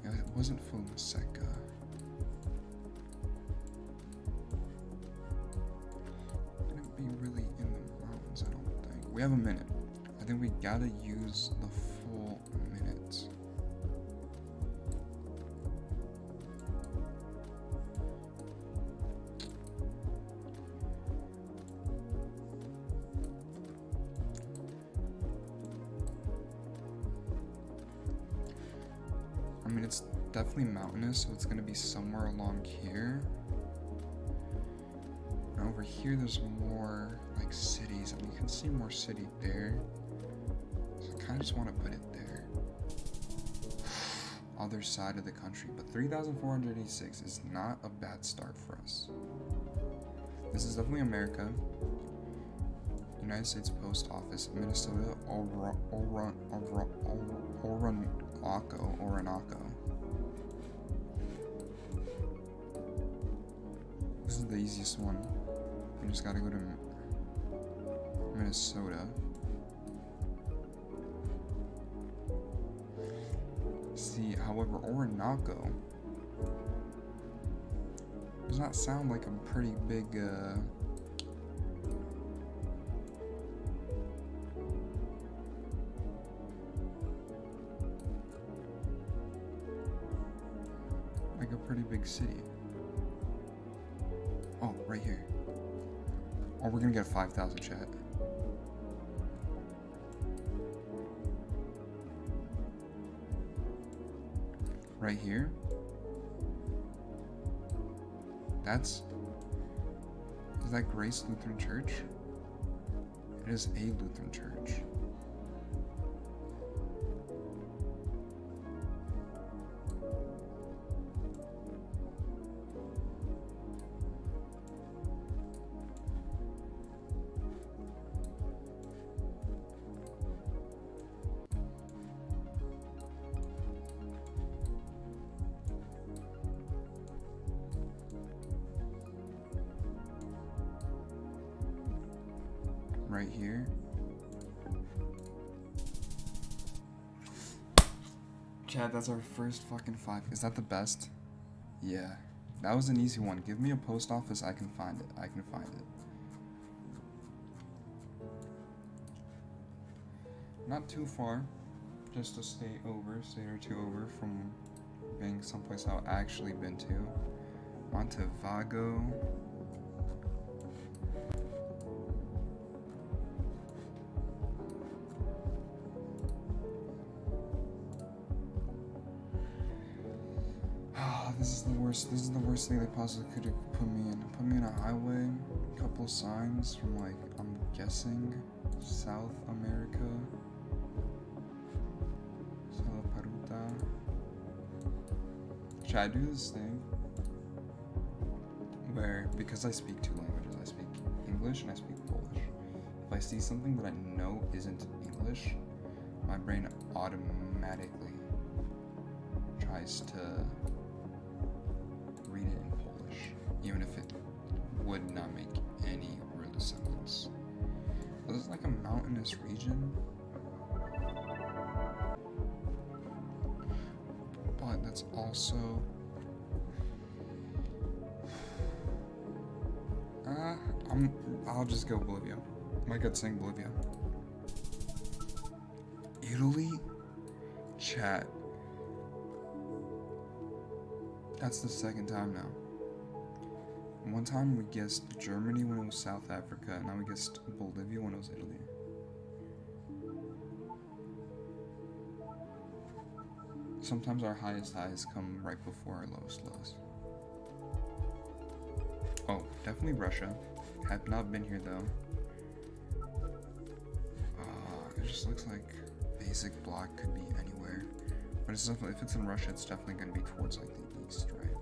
Yeah, it wasn't Fonseca. Wouldn't be really in the mountains, I don't think. We have a minute. I think we gotta use the full minute. I mean, it's definitely mountainous, so it's gonna be somewhere along here. And over here, there's more like cities, and you can see more city there. So I kind of just want to put it there. Other side of the country, but 3,486 is not a bad start for us. This is definitely America. United States Post Office, Minnesota, Orinoco. This is the easiest one. We just gotta go to Minnesota. See, however, Orinoco does not sound like a pretty big, city. Oh, right here. Oh, we're gonna get a 5,000 chat. Right here. Is that Grace Lutheran Church? It is a Lutheran church. Right here. Chad, that's our first fucking 5. Is that the best? Yeah. That was an easy one. Give me a post office, I can find it. I can find it. Not too far. Just a state or two over from being someplace I've actually been to. Montevago. This is the worst thing they possibly could have put me in. Put me in a highway, a couple signs from, like, I'm guessing South America. Salaparuta. Should I do this thing where, because I speak 2 languages, I speak English and I speak Polish. If I see something that I know isn't English, my brain automatically tries to read it in Polish, even if it would not make any real semblance. This is like a mountainous region, but that's also I'll just go Bolivia. My gut's saying Bolivia. Italy? Chat. That's the second time now. One time we guessed Germany when it was South Africa, and now we guessed Bolivia when it was Italy. Sometimes our highest highs come right before our lowest lows. Oh, definitely Russia. Have not been here though. It just looks like basic block could be anywhere. But it's definitely, if it's in Russia, it's definitely going to be towards like the east, right?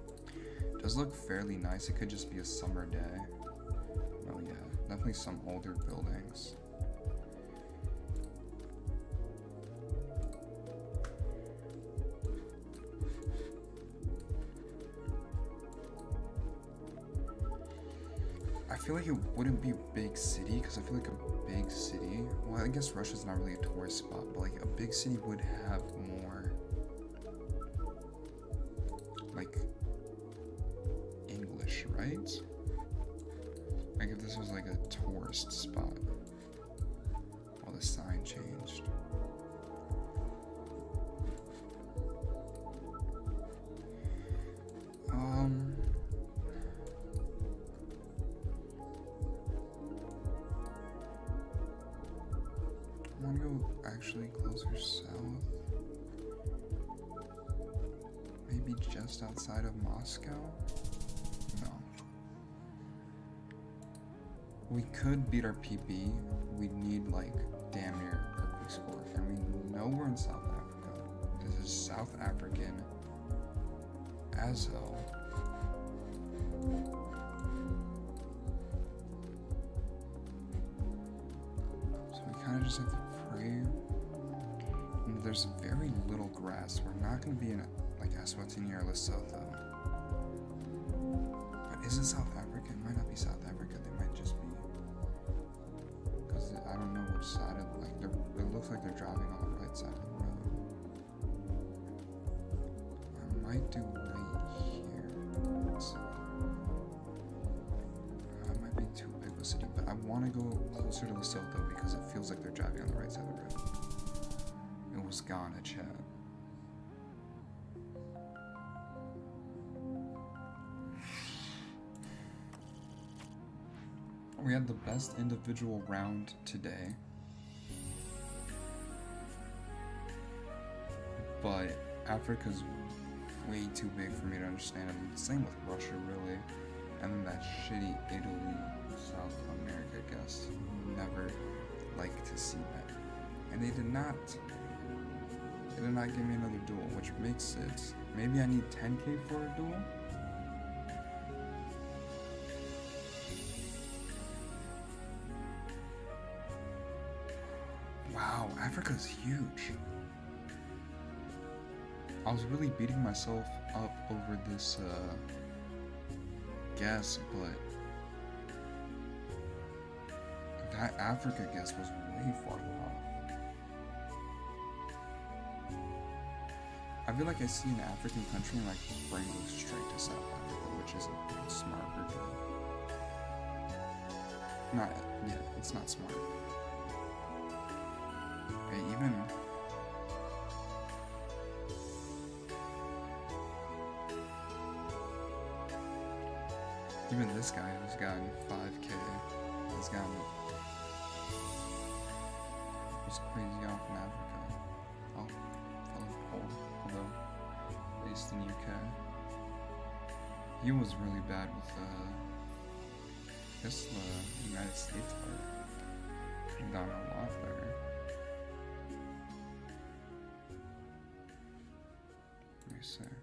It does look fairly nice. It could just be a summer day. Oh yeah, definitely some older buildings. I feel like it wouldn't be a big city, because I feel like a big city, well, I guess Russia's not really a tourist spot, but like a big city would have more like English, right? Like if this was like a tourist spot. Well, the sign changed. I want to go actually closer south. Maybe just outside of Moscow? No. We could beat our PB. We need like damn near a perfect score. And we know we're in South Africa. This is South African as hell. So we kind of just have to pray. And there's very little grass. We're not going to be in like Eswatini or Lesotho. But is it South Africa? It might not be South Africa. They might just be, because I don't know which side of, like, it looks like they're driving on the right side of the road. I might do right here. Let's see. It might be too big of a city, but I want to go closer to Lesotho because it feels like they're driving on the right side of the road. It was Ghana, chat. We had the best individual round today, but Africa's way too big for me to understand. And same with Russia, really. And then that shitty Italy, South America guest. Never like to see that. And they did not give me another duel, which makes it, maybe I need 10k for a duel? Wow, Africa's huge. I was really beating myself up over this guess, but that Africa guess was way farther off. I feel like I see an African country and like brain goes straight to South Africa, which isn't smart or good. Not, yeah, it's not smart. Okay, even this guy who's gotten 5k has gotten this crazy guy from Africa. Oh, although based in UK. He was really bad with I guess the United States part. He'd done a lot better. Let me see.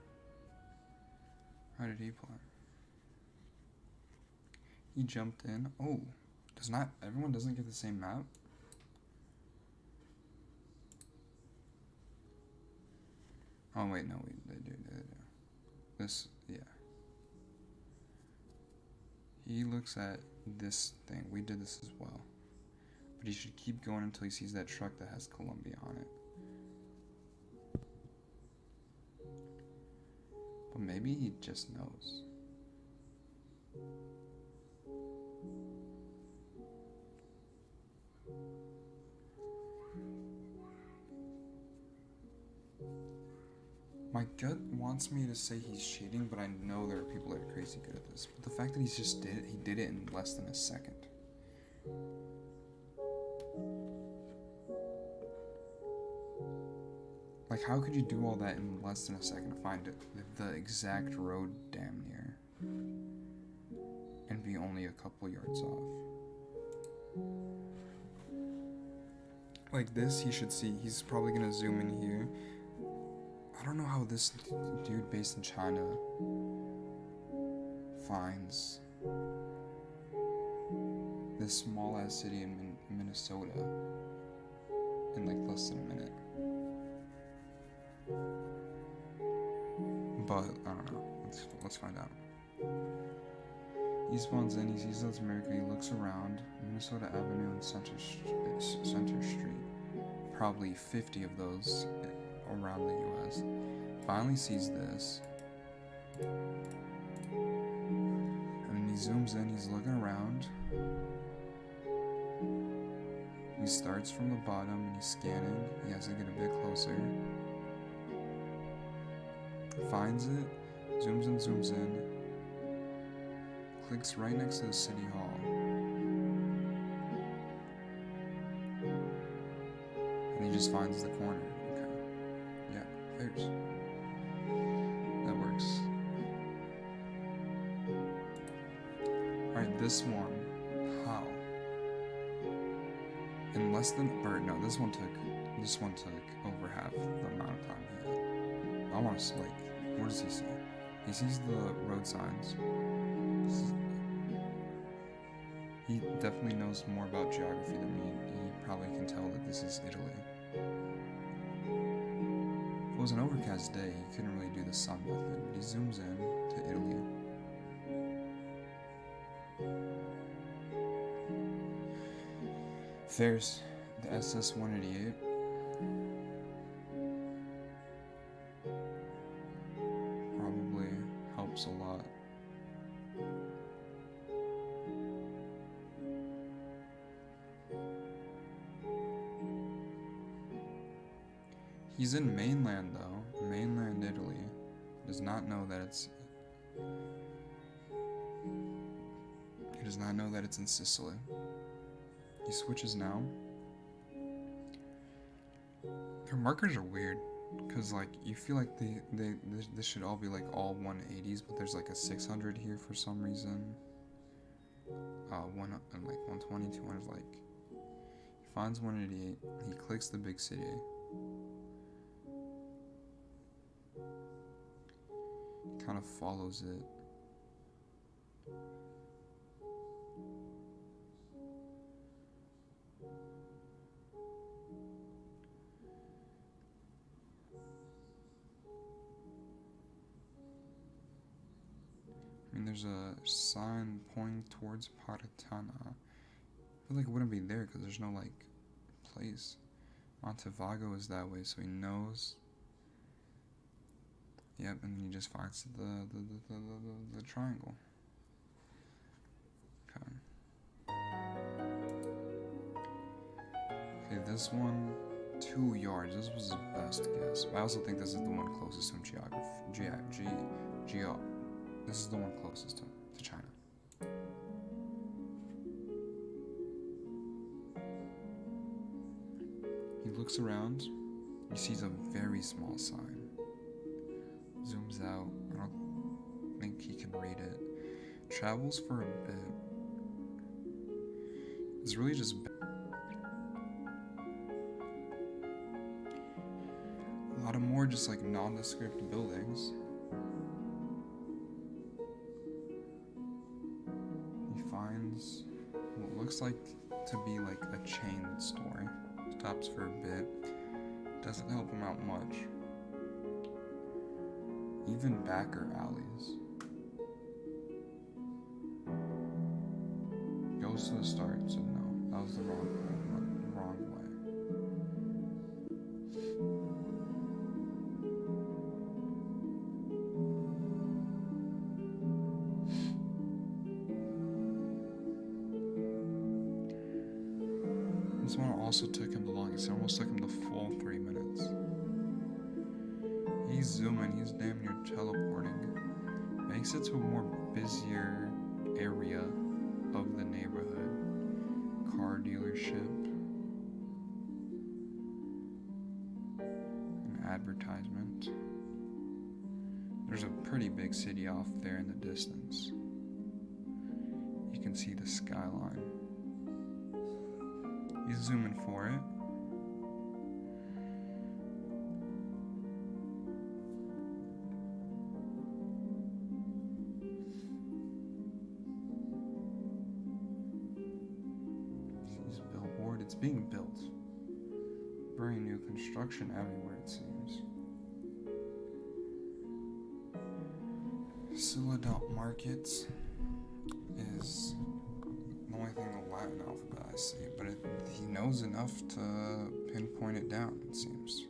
How did he play? He jumped in. Oh, everyone doesn't get the same map? Oh wait, no, they do. This, yeah. He looks at this thing. We did this as well. But he should keep going until he sees that truck that has Colombia on it. But maybe he just knows. My gut wants me to say he's cheating, but I know there are people that are crazy good at this. But the fact that he did it in less than a second. Like, how could you do all that in less than a second to find the exact road damn near? And be only a couple yards off. Like this, he should see. He's probably gonna zoom in here. I don't know how this dude based in China finds this small ass city in Minnesota in like less than a minute. But I don't know. Let's find out. He spawns in. He sees South America. He looks around. Minnesota Avenue and Center Street. Probably 50 of those around the U.S. Finally sees this. And then he zooms in. He's looking around. He starts from the bottom and he's scanning. He has to get a bit closer. Finds it. Zooms in. Clicks right next to the city hall. And he just finds the corner. Okay. Yeah, fairs. That works. Alright, this one. How? In less than, or no, this one took over half the amount of time he had. I want to, like, what does he see? He sees the road signs. He definitely knows more about geography than me. He probably can tell that this is Italy. If it was an overcast day, he couldn't really do the sun method, but he zooms in to Italy. There's the SS-188. Probably helps a lot. He's in mainland though, mainland Italy. Does not know that it's. He does not know that it's in Sicily. He switches now. Her markers are weird. Cause like you feel like this should all be like all 180s, but there's like a 600 here for some reason. One and like 120, 200. Like he finds 188. He clicks the big city. Kind of follows it. I mean, there's a sign pointing towards Paratana. I feel like it wouldn't be there because there's no, like, place. Montevago is that way, so he knows. Yep, and then he just finds the triangle. Okay. Okay, this one, 2 yards. This was his best guess. But I also think this is the one closest to him This is the one closest to China. He looks around. He sees a very small sign. Zooms out. I don't think he can read it. Travels for a bit. It's really just a lot of more just like nondescript buildings. He finds what looks like to be like a chain store. Stops for a bit. Doesn't help him out much. Even backer alleys. Goes to the start, so no, that was the wrong way. This one also took him the longest. It almost took him the full 3 minutes. He's zooming, he's damn near teleporting. Makes it to a more busier area of the neighborhood. Car dealership. An advertisement. There's a pretty big city off there in the distance. You can see the skyline. He's zooming for it. Sees a billboard. It's being built. Very new construction everywhere, it seems. Ciudad Market is the only thing in the Latin alphabet I see, but he knows enough to pinpoint it down, it seems.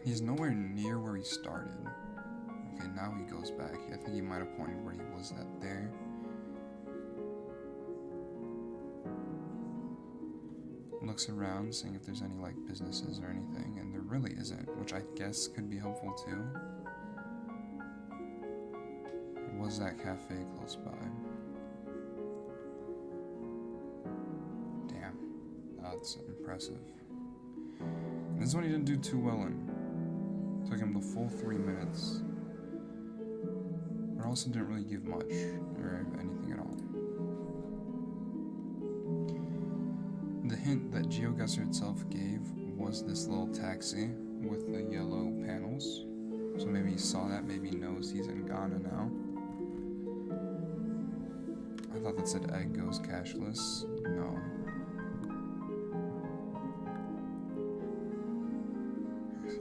He's nowhere near where he started. Okay, now he goes back. I think he might have pointed where he was at there. Looks around, seeing if there's any like businesses or anything, and there really isn't, which I guess could be helpful too. Was that cafe close by? Damn, that's impressive. And this one he didn't do too well in. Took him the full 3 minutes, but also didn't really give much or anything at all. The hint that GeoGuessr itself gave was this little taxi with the yellow panels. So maybe he saw that, maybe he knows he's in Ghana now. I thought that said egg goes cashless. No.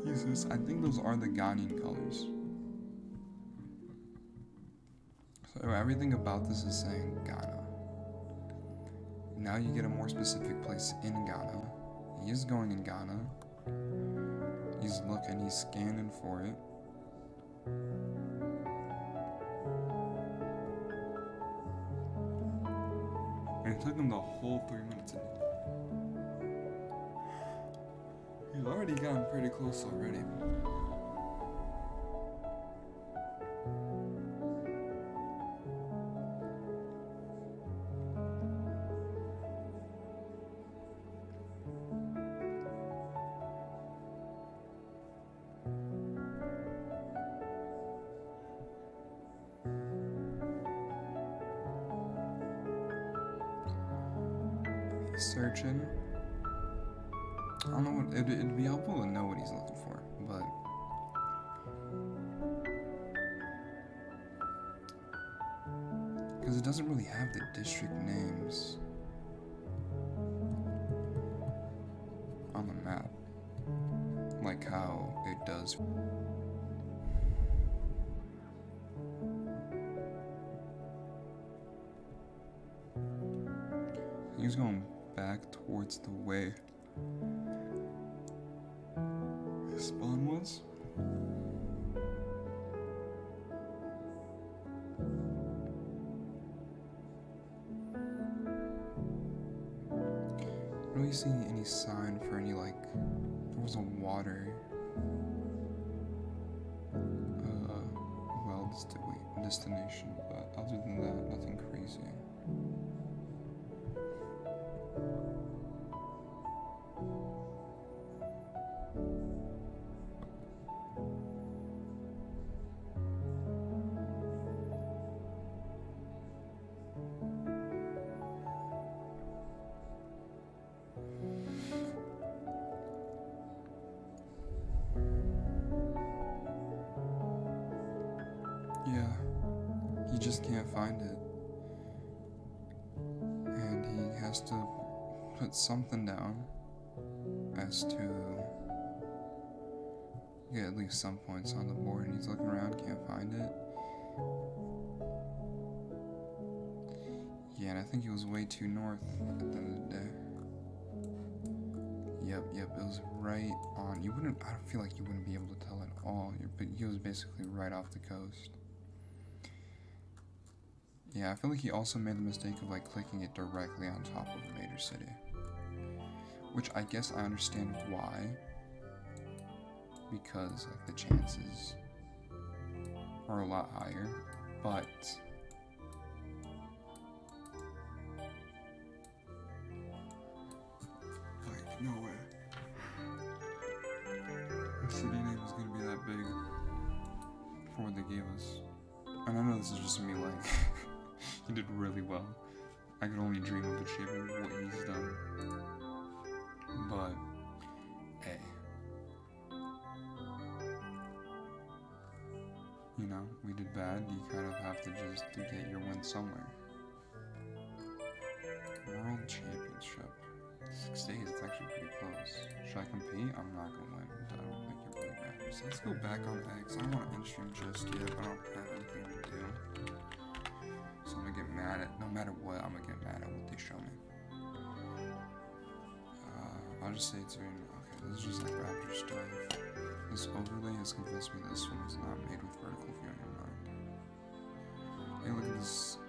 Jesus, I think those are the Ghanaian colors. So everything about this is saying Ghana. Now you get a more specific place in Ghana. He is going in Ghana. He's looking, he's scanning for it. And it took him the whole 3 minutes. He's already gotten pretty close already. searching. I don't know what it'd be helpful to know what he's looking for, but because it doesn't really have the district names on the map like how it does. He's going back towards the way his spawn was. I don't really see any sign for any, like, there was a water destination, but other than that, nothing crazy. Yeah, he just can't find it. And he has to put something down as to get at least some points on the board, and he's looking around, can't find it. Yeah, and I think he was way too north at the end of the day. Yep, it was right on. I don't feel like you wouldn't be able to tell at all, but he was basically right off the coast. Yeah, I feel like he also made the mistake of like clicking it directly on top of a major city. Which I guess I understand why. Because like the chances are a lot higher, but like no way. The city name is gonna be that big for what they gave us. And I know this is just me like he did really well. I could only dream of achieving what he's done. But hey. You know, we did bad. You kind of have to just to get your win somewhere. World Championship. 6 days, it's actually pretty close. Should I compete? I'm not gonna win. I don't think it really matters. Let's go back on X. I don't want to end stream just yet, but I don't have anything to do. So I'm gonna get mad at, no matter what, I'm gonna get mad at what they show me. I'll just say it's very, okay, this is just like Raptor stuff. This overlay has convinced me this one was not made with vertical view in mind. Hey, look at this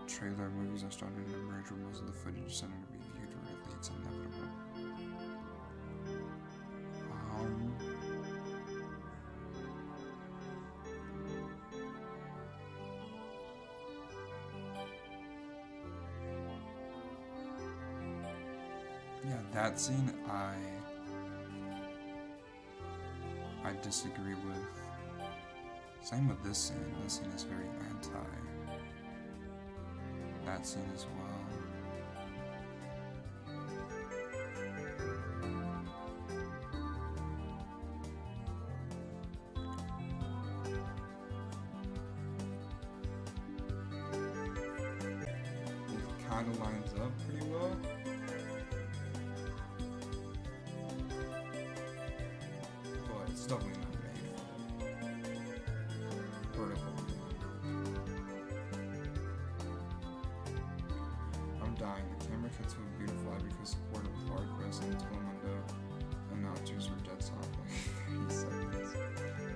trailer. Movies are starting to emerge where most of the footage is starting to be viewed directly. It's inevitable. Yeah, that scene I disagree with. Same with this scene. This scene is very anti that scene as well. It kind of lines up pretty well. But it's definitely not made for vertical. I'm dying. The camera cuts to a beautiful eye because supported with hard press and Telemundo announcers were dead silent like 30 seconds.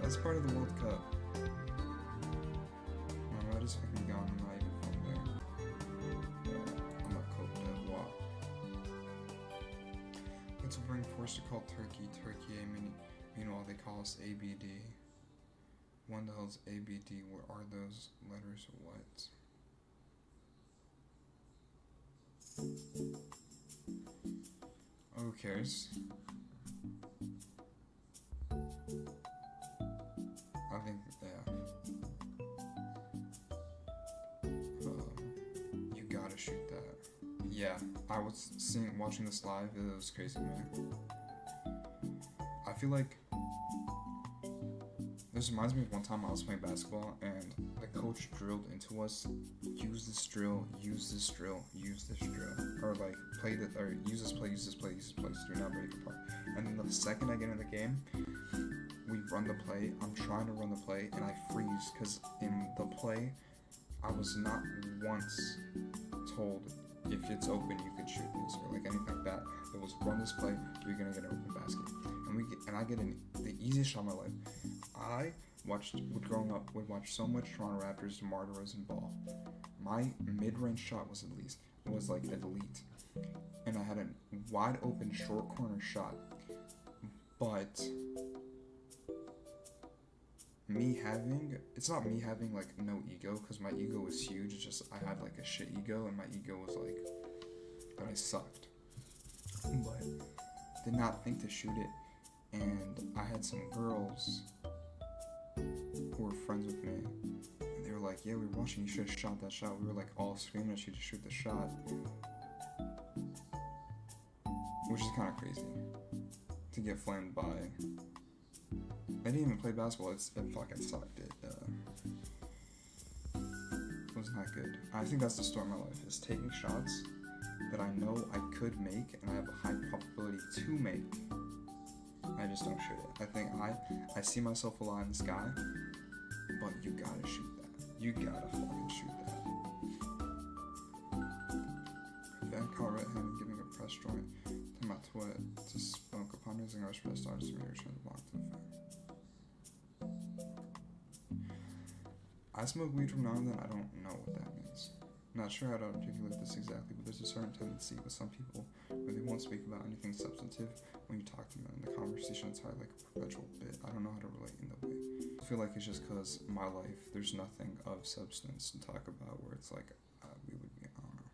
That's part of the World Cup. My red is fucking gone. I'm not even from there. I'm a Cote d'Ivoire. What's a bring force to call Turkey? Turkey, meanwhile they call us ABD. What the hell's ABD? What are those letters? What? Who cares? I think, yeah. You gotta shoot that. yeah, I was watching this live. It was crazy, man. I feel like this reminds me of one time I was playing basketball and the coach drilled into us, use this drill, use this drill, use this drill, or like use this play, use this play, use this play, so do not break apart. And then the second I get in the game, we run the play. I'm trying to run the play and I freeze because in the play, I was not once told if it's open you could shoot this or like anything like that. It was run this play, you're gonna get an open basket, and I get the easiest shot of my life. I growing up would watch so much Toronto Raptors DeMar DeRozan ball. My mid-range shot was like elite, and I had a wide open short corner shot, but it's not me having like no ego, because my ego was huge. It's just I had like a shit ego, and my ego was like that I sucked, but did not think to shoot it. And I had some girls who were friends with me, and they were like, yeah, we were watching, you should have shot that shot. We were like all screaming at you to shoot the shot, which is kind of crazy to get flamed by. I didn't even play basketball. It fucking sucked. It was not good. I think that's the story of my life, is taking shots that I know I could make and I have a high probability to make. I just don't shoot it. I think I see myself a lot in the sky, but you gotta shoot that. You gotta fucking shoot that. Van Car right hand giving a press joint to my twit to smoke upon using our press starts to reaction to block to the fan. I smoke weed from now and then. I don't know what that means. I'm not sure how to articulate this exactly, but there's a certain tendency with some people where they won't speak about anything substantive when you talk to them, and the conversation is like a perpetual bit. I don't know how to relate in that way. I feel like it's just because my life, there's nothing of substance to talk about where it's like, we would be, I don't know.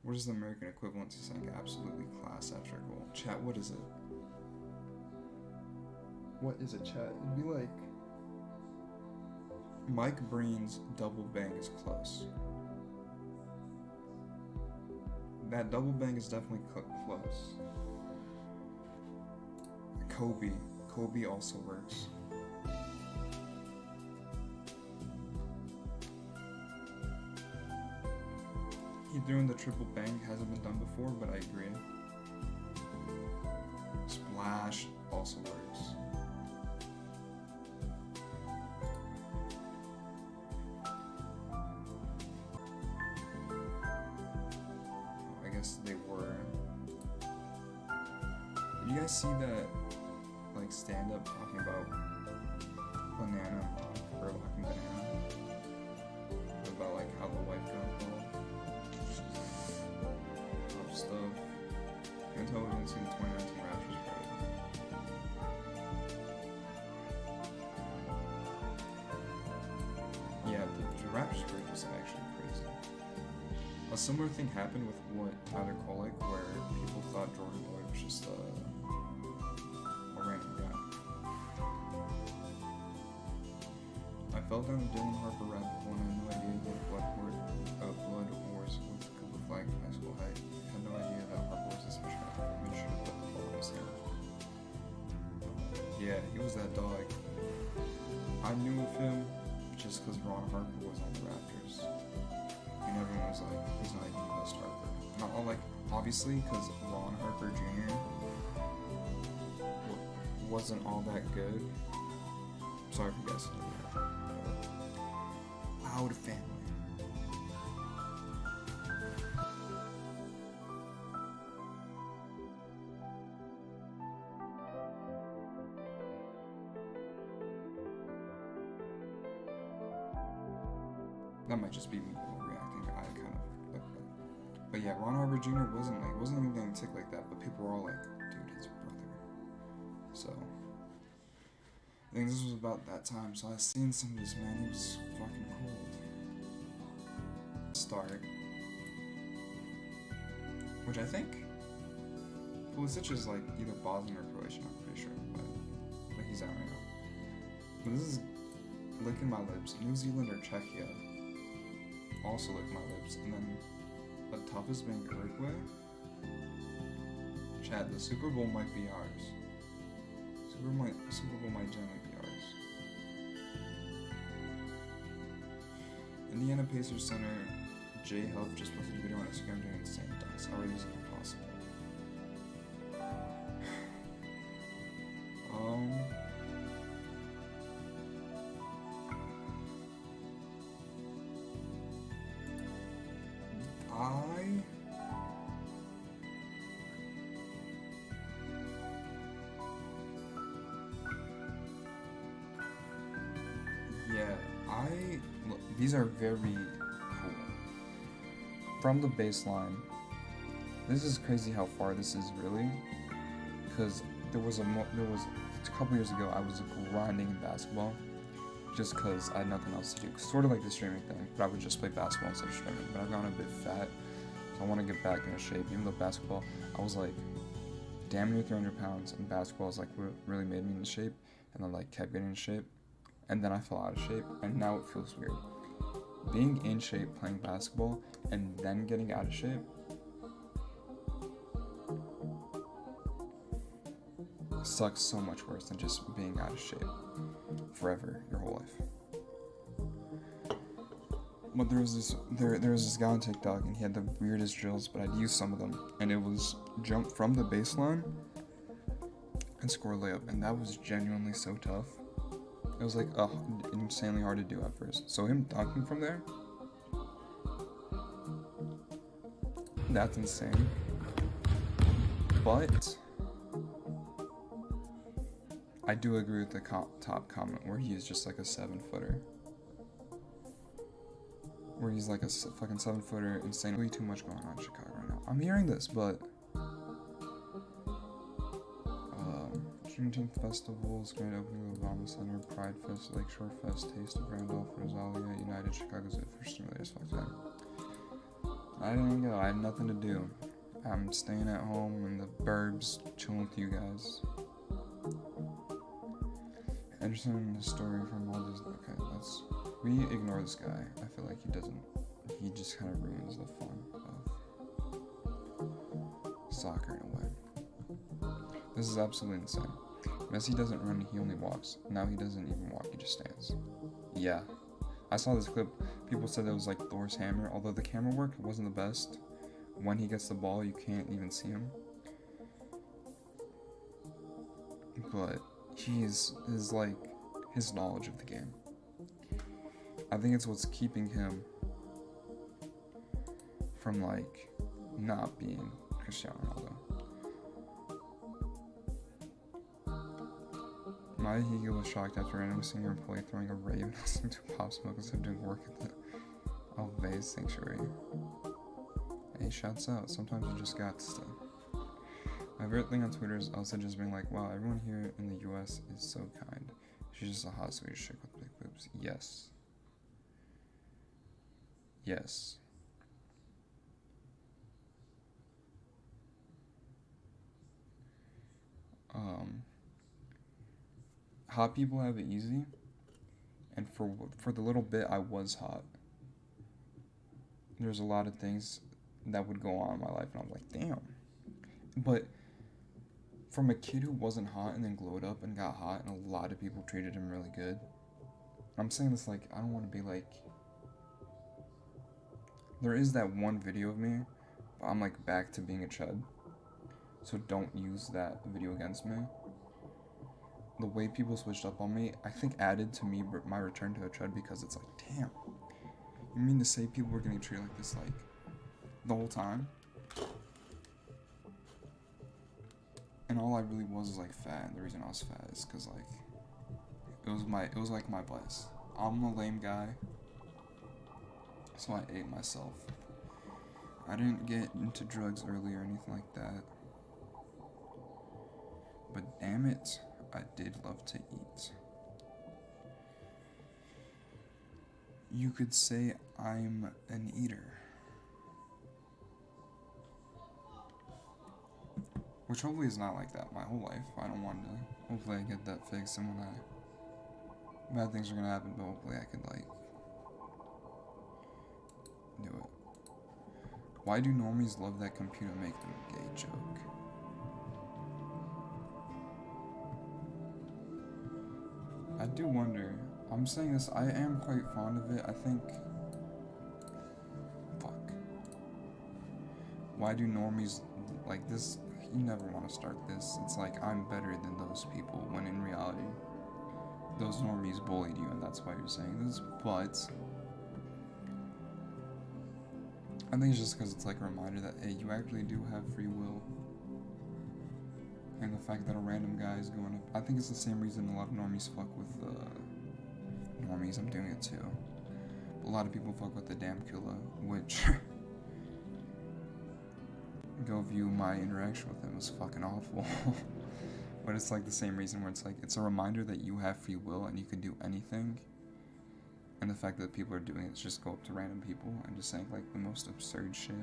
What is the American equivalent to saying absolutely class symmetrical? Chat, what is it? What is it, chat? It'd be like, Mike Breen's double bang is close. That double bang is definitely close. Kobe also works. He threw in the triple bang, hasn't been done before, but I agree. Splash also works. I guess they were. Did you guys see that, like, stand-up talking about banana or locking banana? About, like, how the wife got involved. Tough stuff. You can tell we didn't see the 2019 Raptors parade. Yeah, the Raptors parade was actually crazy. A similar thing happened with what Tyler Kolek, where people thought Jordan Lloyd was just a random guy. I fell down a Dylan Harper rabbit hole and I had no idea he had blood wars with Cooper Flag in high school. I had no idea that Harper was this much better. I should have put the ball in his hand. Yeah, he was that dog. I knew of him just because Ron Harper was on the Raptors. And everyone was like, he's not even the best Harper. Not all like, obviously, because Ron Harper Jr. wasn't all that good. Sorry if you guys didn't know that. Loud family. That might just be me overreacting. I kind of like that. But yeah, Ron Harper Jr. wasn't even getting tick like that, but people were all like, dude, his brother. So I think this was about that time. So I seen some of this, man. He was fucking cold. Start. Which I think Pulisic is like either Bosnian or Croatian, I'm pretty sure, but he's out right now. But this is licking my lips. New Zealand or Czechia also lick my lips, and then The toughest being Uruguay? Chat, the Super Bowl might be ours. Super Bowl might generally be ours. Indiana Pacers center Jay Huff just posted a video on Instagram doing insane dunks. How are these even possible? These are very cool. From the baseline, this is crazy how far this is really, because there was a couple years ago I was grinding in basketball, just because I had nothing else to do. Sort of like the streaming thing, but I would just play basketball instead of streaming. But I've gotten a bit fat, so I want to get back into shape. Even though basketball, I was like damn near 300 pounds, and basketball is like what really made me in shape, and then like kept getting in shape, and then I fell out of shape, and now it feels weird. Being in shape playing basketball and then getting out of shape sucks so much worse than just being out of shape forever, your whole life. But there was this guy on TikTok and he had the weirdest drills, but I'd use some of them, and it was jump from the baseline and score a layup, and that was genuinely so tough. It was like insanely hard to do at first. So him dunking from there, that's insane. But I do agree with the top comment where he is just like a 7-footer. Where he's like a fucking 7-footer, insanely too much going on in Chicago right now. I'm hearing this, but Juneteenth festivals, grand opening of the Obama Center, Pride Fest, Lakeshore Fest, Taste of Randolph, Rosalia, United, Chicago's it for simulators. Fuck that. I didn't go. I had nothing to do. I'm staying at home in the burbs, chilling with you guys. Anderson, the story from all this. Okay, we ignore this guy. I feel like he just kind of ruins the fun of soccer in a way. This is absolutely insane. Messi doesn't run, he only walks. Now he doesn't even walk, he just stands. Yeah. I saw this clip. People said it was like Thor's hammer, although the camera work wasn't the best. When he gets the ball, you can't even see him. But his knowledge of the game. I think it's what's keeping him from like not being Cristiano Ronaldo. My ego was shocked after randomly seeing a employee throwing a rave and listening to Pop Smoke instead of doing work at the Alves Sanctuary. Hey, shouts out. Sometimes you just got to. My favorite thing on Twitter is also just being like, wow, everyone here in the US is so kind. She's just a hot Swedish chick with big boobs. Yes. Yes. Hot people have it easy, and for the little bit I was hot, there's a lot of things that would go on in my life, and I'm like, damn. But from a kid who wasn't hot and then glowed up and got hot, and a lot of people treated him really good. I'm saying this like, I don't want to be like, there is that one video of me, but I'm like back to being a chud, so don't use that video against me. The way people switched up on me, I think added to me my return to a chud, because it's like, damn, you mean to say people were getting treated like this like the whole time? And all I really was like fat, and the reason I was fat is because like it was like my vice. I'm a lame guy, so I ate myself. I didn't get into drugs early or anything like that, but damn it, I did love to eat. You could say I'm an eater. Which hopefully is not like that my whole life. I don't want to. Hopefully I get that fixed, and when bad things are gonna happen, but hopefully I could like do it. Why do normies love that computer make them a gay joke? I do wonder. I'm saying this, I am quite fond of it. I think... Fuck. Why do normies like this? You never want to start this. It's like, I'm better than those people, when in reality, those normies bullied you, and that's why you're saying this. But I think it's just because it's like a reminder that, hey, you actually do have free will. And the fact that a random guy is going to... I think it's the same reason a lot of normies fuck with normies. I'm doing it too. But a lot of people fuck with the damn killer, which... Go view my interaction with him. It was fucking awful. But it's like the same reason where it's like, it's a reminder that you have free will and you can do anything. And the fact that people are doing it is just go up to random people and just saying like the most absurd shit.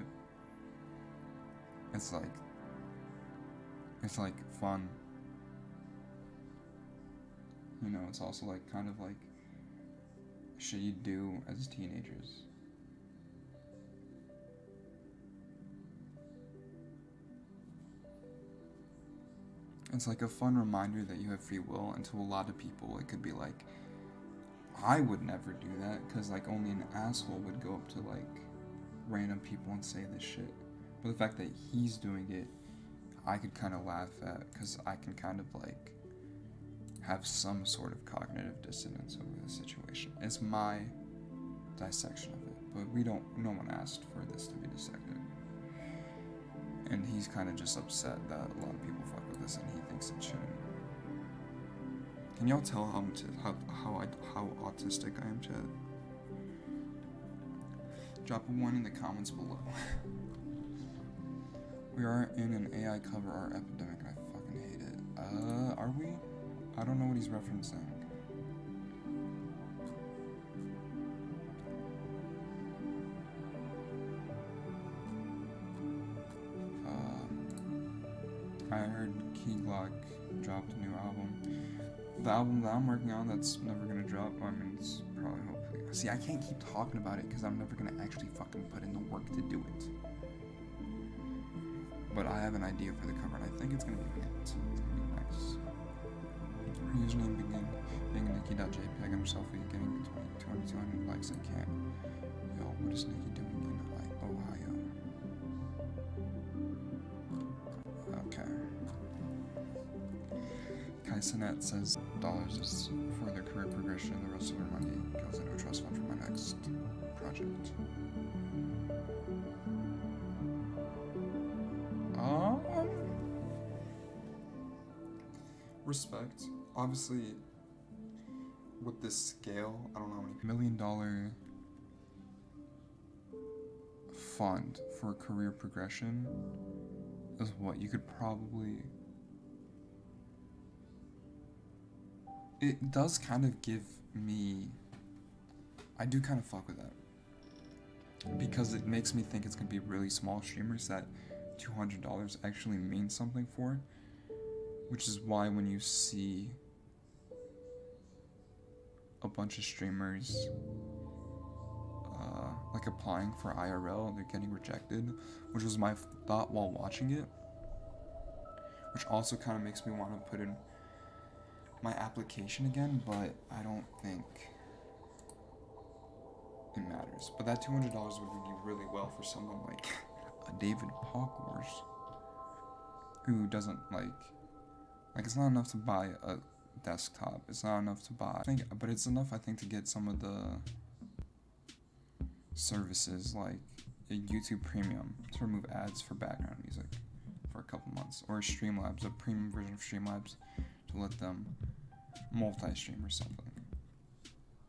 It's like fun. You know, it's also like kind of like shit you do as teenagers. It's like a fun reminder that you have free will, and to a lot of people it could be like, I would never do that, because like only an asshole would go up to like random people and say this shit. But the fact that he's doing it, I could kind of laugh at, because I can kind of like have some sort of cognitive dissonance over the situation. It's my dissection of it, but no one asked for this to be dissected. And he's kind of just upset that a lot of people fuck with this and he thinks it shouldn't. Can y'all tell how autistic I am, chat? Drop a 1 in the comments below. We are in an AI cover art epidemic and I fucking hate it. Are we? I don't know what he's referencing. I heard Key Glock dropped a new album. The album that I'm working on that's never gonna drop, I mean, it's probably hopefully. See, I can't keep talking about it because I'm never gonna actually fucking put in the work to do it. But I have an idea for the cover and I think it's gonna be it. It's gonna be nice. Her username being Nikki.jpg and her selfie getting 2,200 likes. I can't. Yo, what is Nikki doing in Ohio? Okay. Kai Sinet says dollars is for their career progression. The rest of their money goes into a trust fund for my next project. Respect. Obviously, with this scale, I don't know how many $1 million fund for career progression is what you could probably. It does kind of give me. I do kind of fuck with that because it makes me think it's gonna be really small streamers that $200 actually means something for. Which is why when you see a bunch of streamers like applying for IRL, they're getting rejected, which was my thought while watching it, which also kind of makes me want to put in my application again, but I don't think it matters. But that $200 would do really well for someone like a David Pockwars, who doesn't like it's not enough to buy a desktop. It's not enough to buy, but it's enough, I think, to get some of the services like a YouTube Premium to remove ads for background music for a couple months, or Streamlabs, a premium version of Streamlabs to let them multi-stream or something.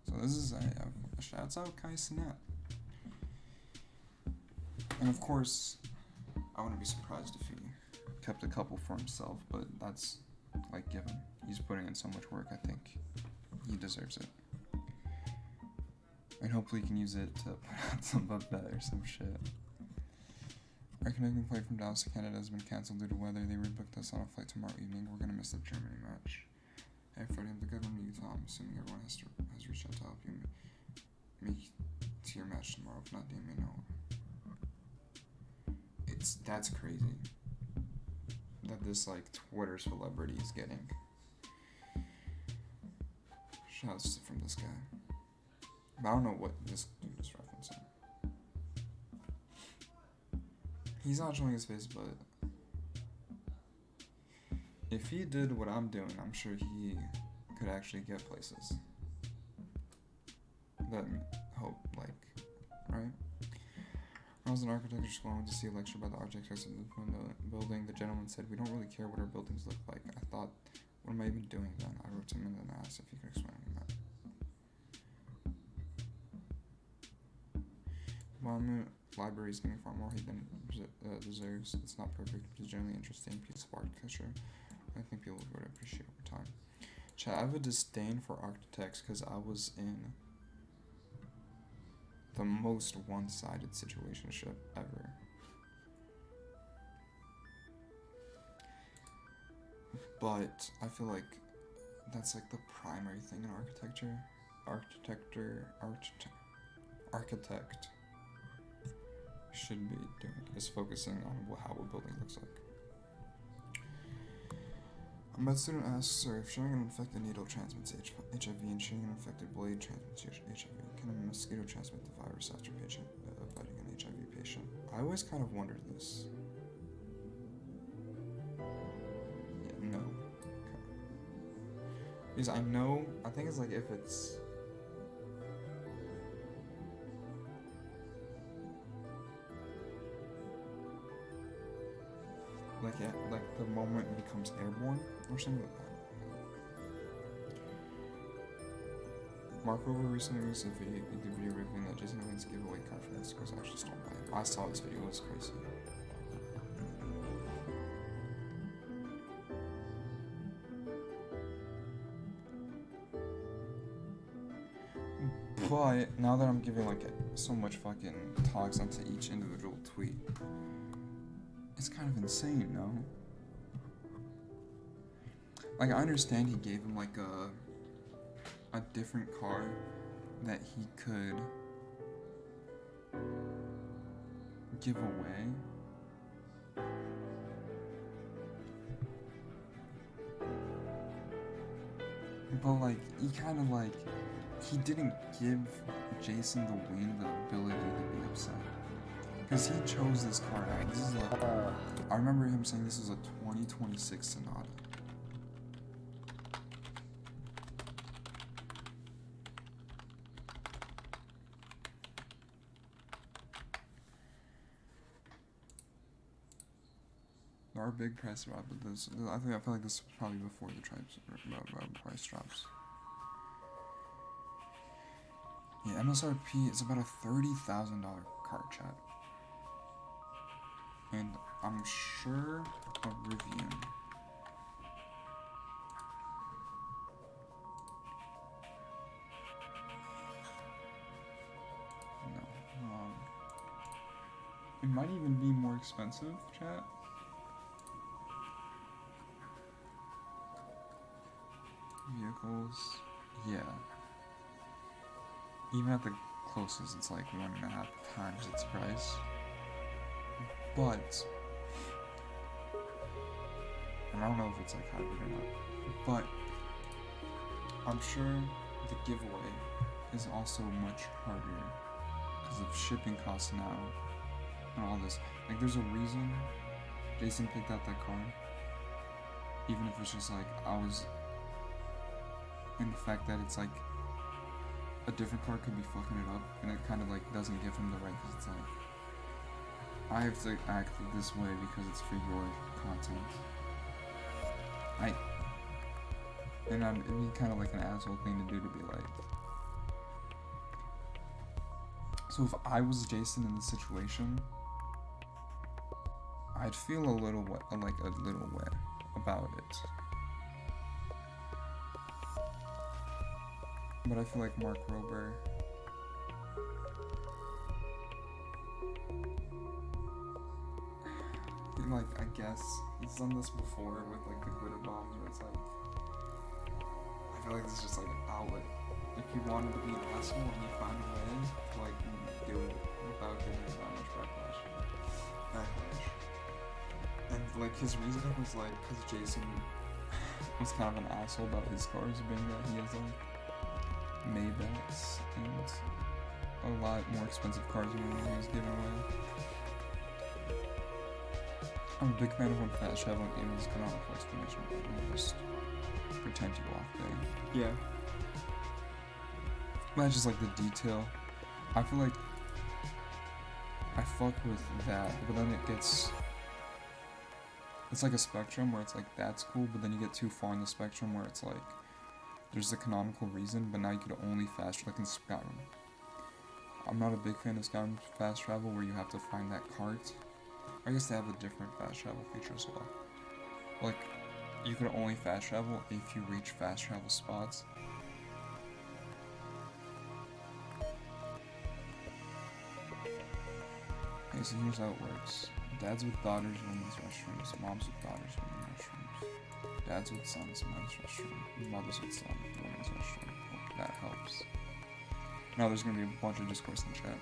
So this is a shouts out Kai Sinet. And of course, I wouldn't be surprised if he kept a couple for himself, but that's like given. He's putting in so much work, I think he deserves it. And hopefully he can use it to put out some bet or some shit. Our connecting flight from Dallas to Canada has been cancelled due to weather. They rebooked us on a flight tomorrow evening. We're gonna miss the Germany match. Hey Freddie, I'm the governor of Utah. I'm assuming everyone has reached out to help you make to your match tomorrow. If not, DM me know. That's crazy. That this like Twitter celebrity is getting. Shots from this guy. But I don't know what this dude is referencing. He's not showing his face, but if he did what I'm doing, I'm sure he could actually get places. That hope, like, right? When I was in architecture school, I went to see a lecture by the architects of the building. The gentleman said, "We don't really care what our buildings look like." I thought, what am I even doing then? I wrote to him and then asked if he could explain what he meant. While library is getting far more hate than deserves. It's not perfect, but it's generally interesting piece of architecture. I think people would appreciate over time. Chat, I have a disdain for architects because I was in the most one-sided situationship ever. But I feel like that's like the primary thing in architecture. Architect should be doing is focusing on how a building looks like. A med student asks, "Sir, if showing an infected needle transmits HIV and showing an infected blade transmits HIV, can a mosquito transmit the virus after biting an HIV patient?" I always kind of wondered this. Yeah, no. Okay. Because I think it's like if it's like the moment it becomes airborne or something like that. Mark Rober recently released a video revealing that Jason Owens' giveaway card from this was actually stolen by him. I saw this video, it was crazy. But now that I'm giving like so much fucking talks onto each individual tweet, it's kind of insane, no? Like, I understand he gave him, like, a different card that he could give away. But, like, he kind of, like, he didn't give Jason the Wayne the ability to be upset. Because he chose this card out. This is I remember him saying this was a 2026 Sonata. There are big price drops, but this I feel like this is probably before the price drops. Yeah, MSRP is about a $30,000 card, chat. And I'm sure a review it might even be more expensive, chat. Vehicles, yeah. Even at the closest, it's like 1.5 times its price. But, and I don't know if it's like hybrid or not, but I'm sure the giveaway is also much harder because of shipping costs now and all this. Like, there's a reason Jason picked out that card, even if it's just like and the fact that it's like a different card could be fucking it up, and it kind of like doesn't give him the right, because it's like, I have to act this way because it's for your content. It'd be kind of like an asshole thing to do, to be like. So if I was Jason in this situation, I'd feel a little way about it. But I feel like Mark Rober like, I guess he's done this before with like the glitter bombs, where it's like, I feel like this is just like an outlet. If you wanted to be an asshole and you find a way to like do it without getting that much backlash. backlash. And like his reasoning was like because Jason was kind of an asshole about his cars, being that he has like Maybachs and a lot more expensive cars than what he was giving away. I'm a big fan of when fast traveling games canonical explanation, but I just pretend you walk there. Yeah. But just like the detail. I feel like I fuck with that, but then it gets... It's like a spectrum where it's like, that's cool, but then you get too far in the spectrum where it's like, there's a canonical reason, but now you could only fast travel, like in Skyrim. I'm not a big fan of Skyrim fast travel where you have to find that cart. I guess they have a different fast travel feature as well. Like, you could only fast travel if you reach fast travel spots. Okay, so here's how it works. Dads with daughters, women's restrooms. Moms with daughters, women's restrooms. Dads with sons, men's restroom. Mothers with sons, women's restroom. Hope that helps. Now there's gonna be a bunch of discourse in the chat.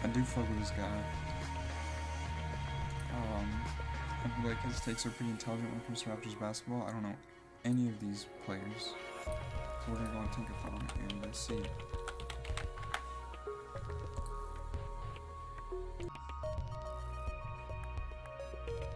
I do fuck with this guy. I feel like his takes are pretty intelligent when it comes to Raptors basketball. I don't know any of these players, so we're gonna go and take a photo and see.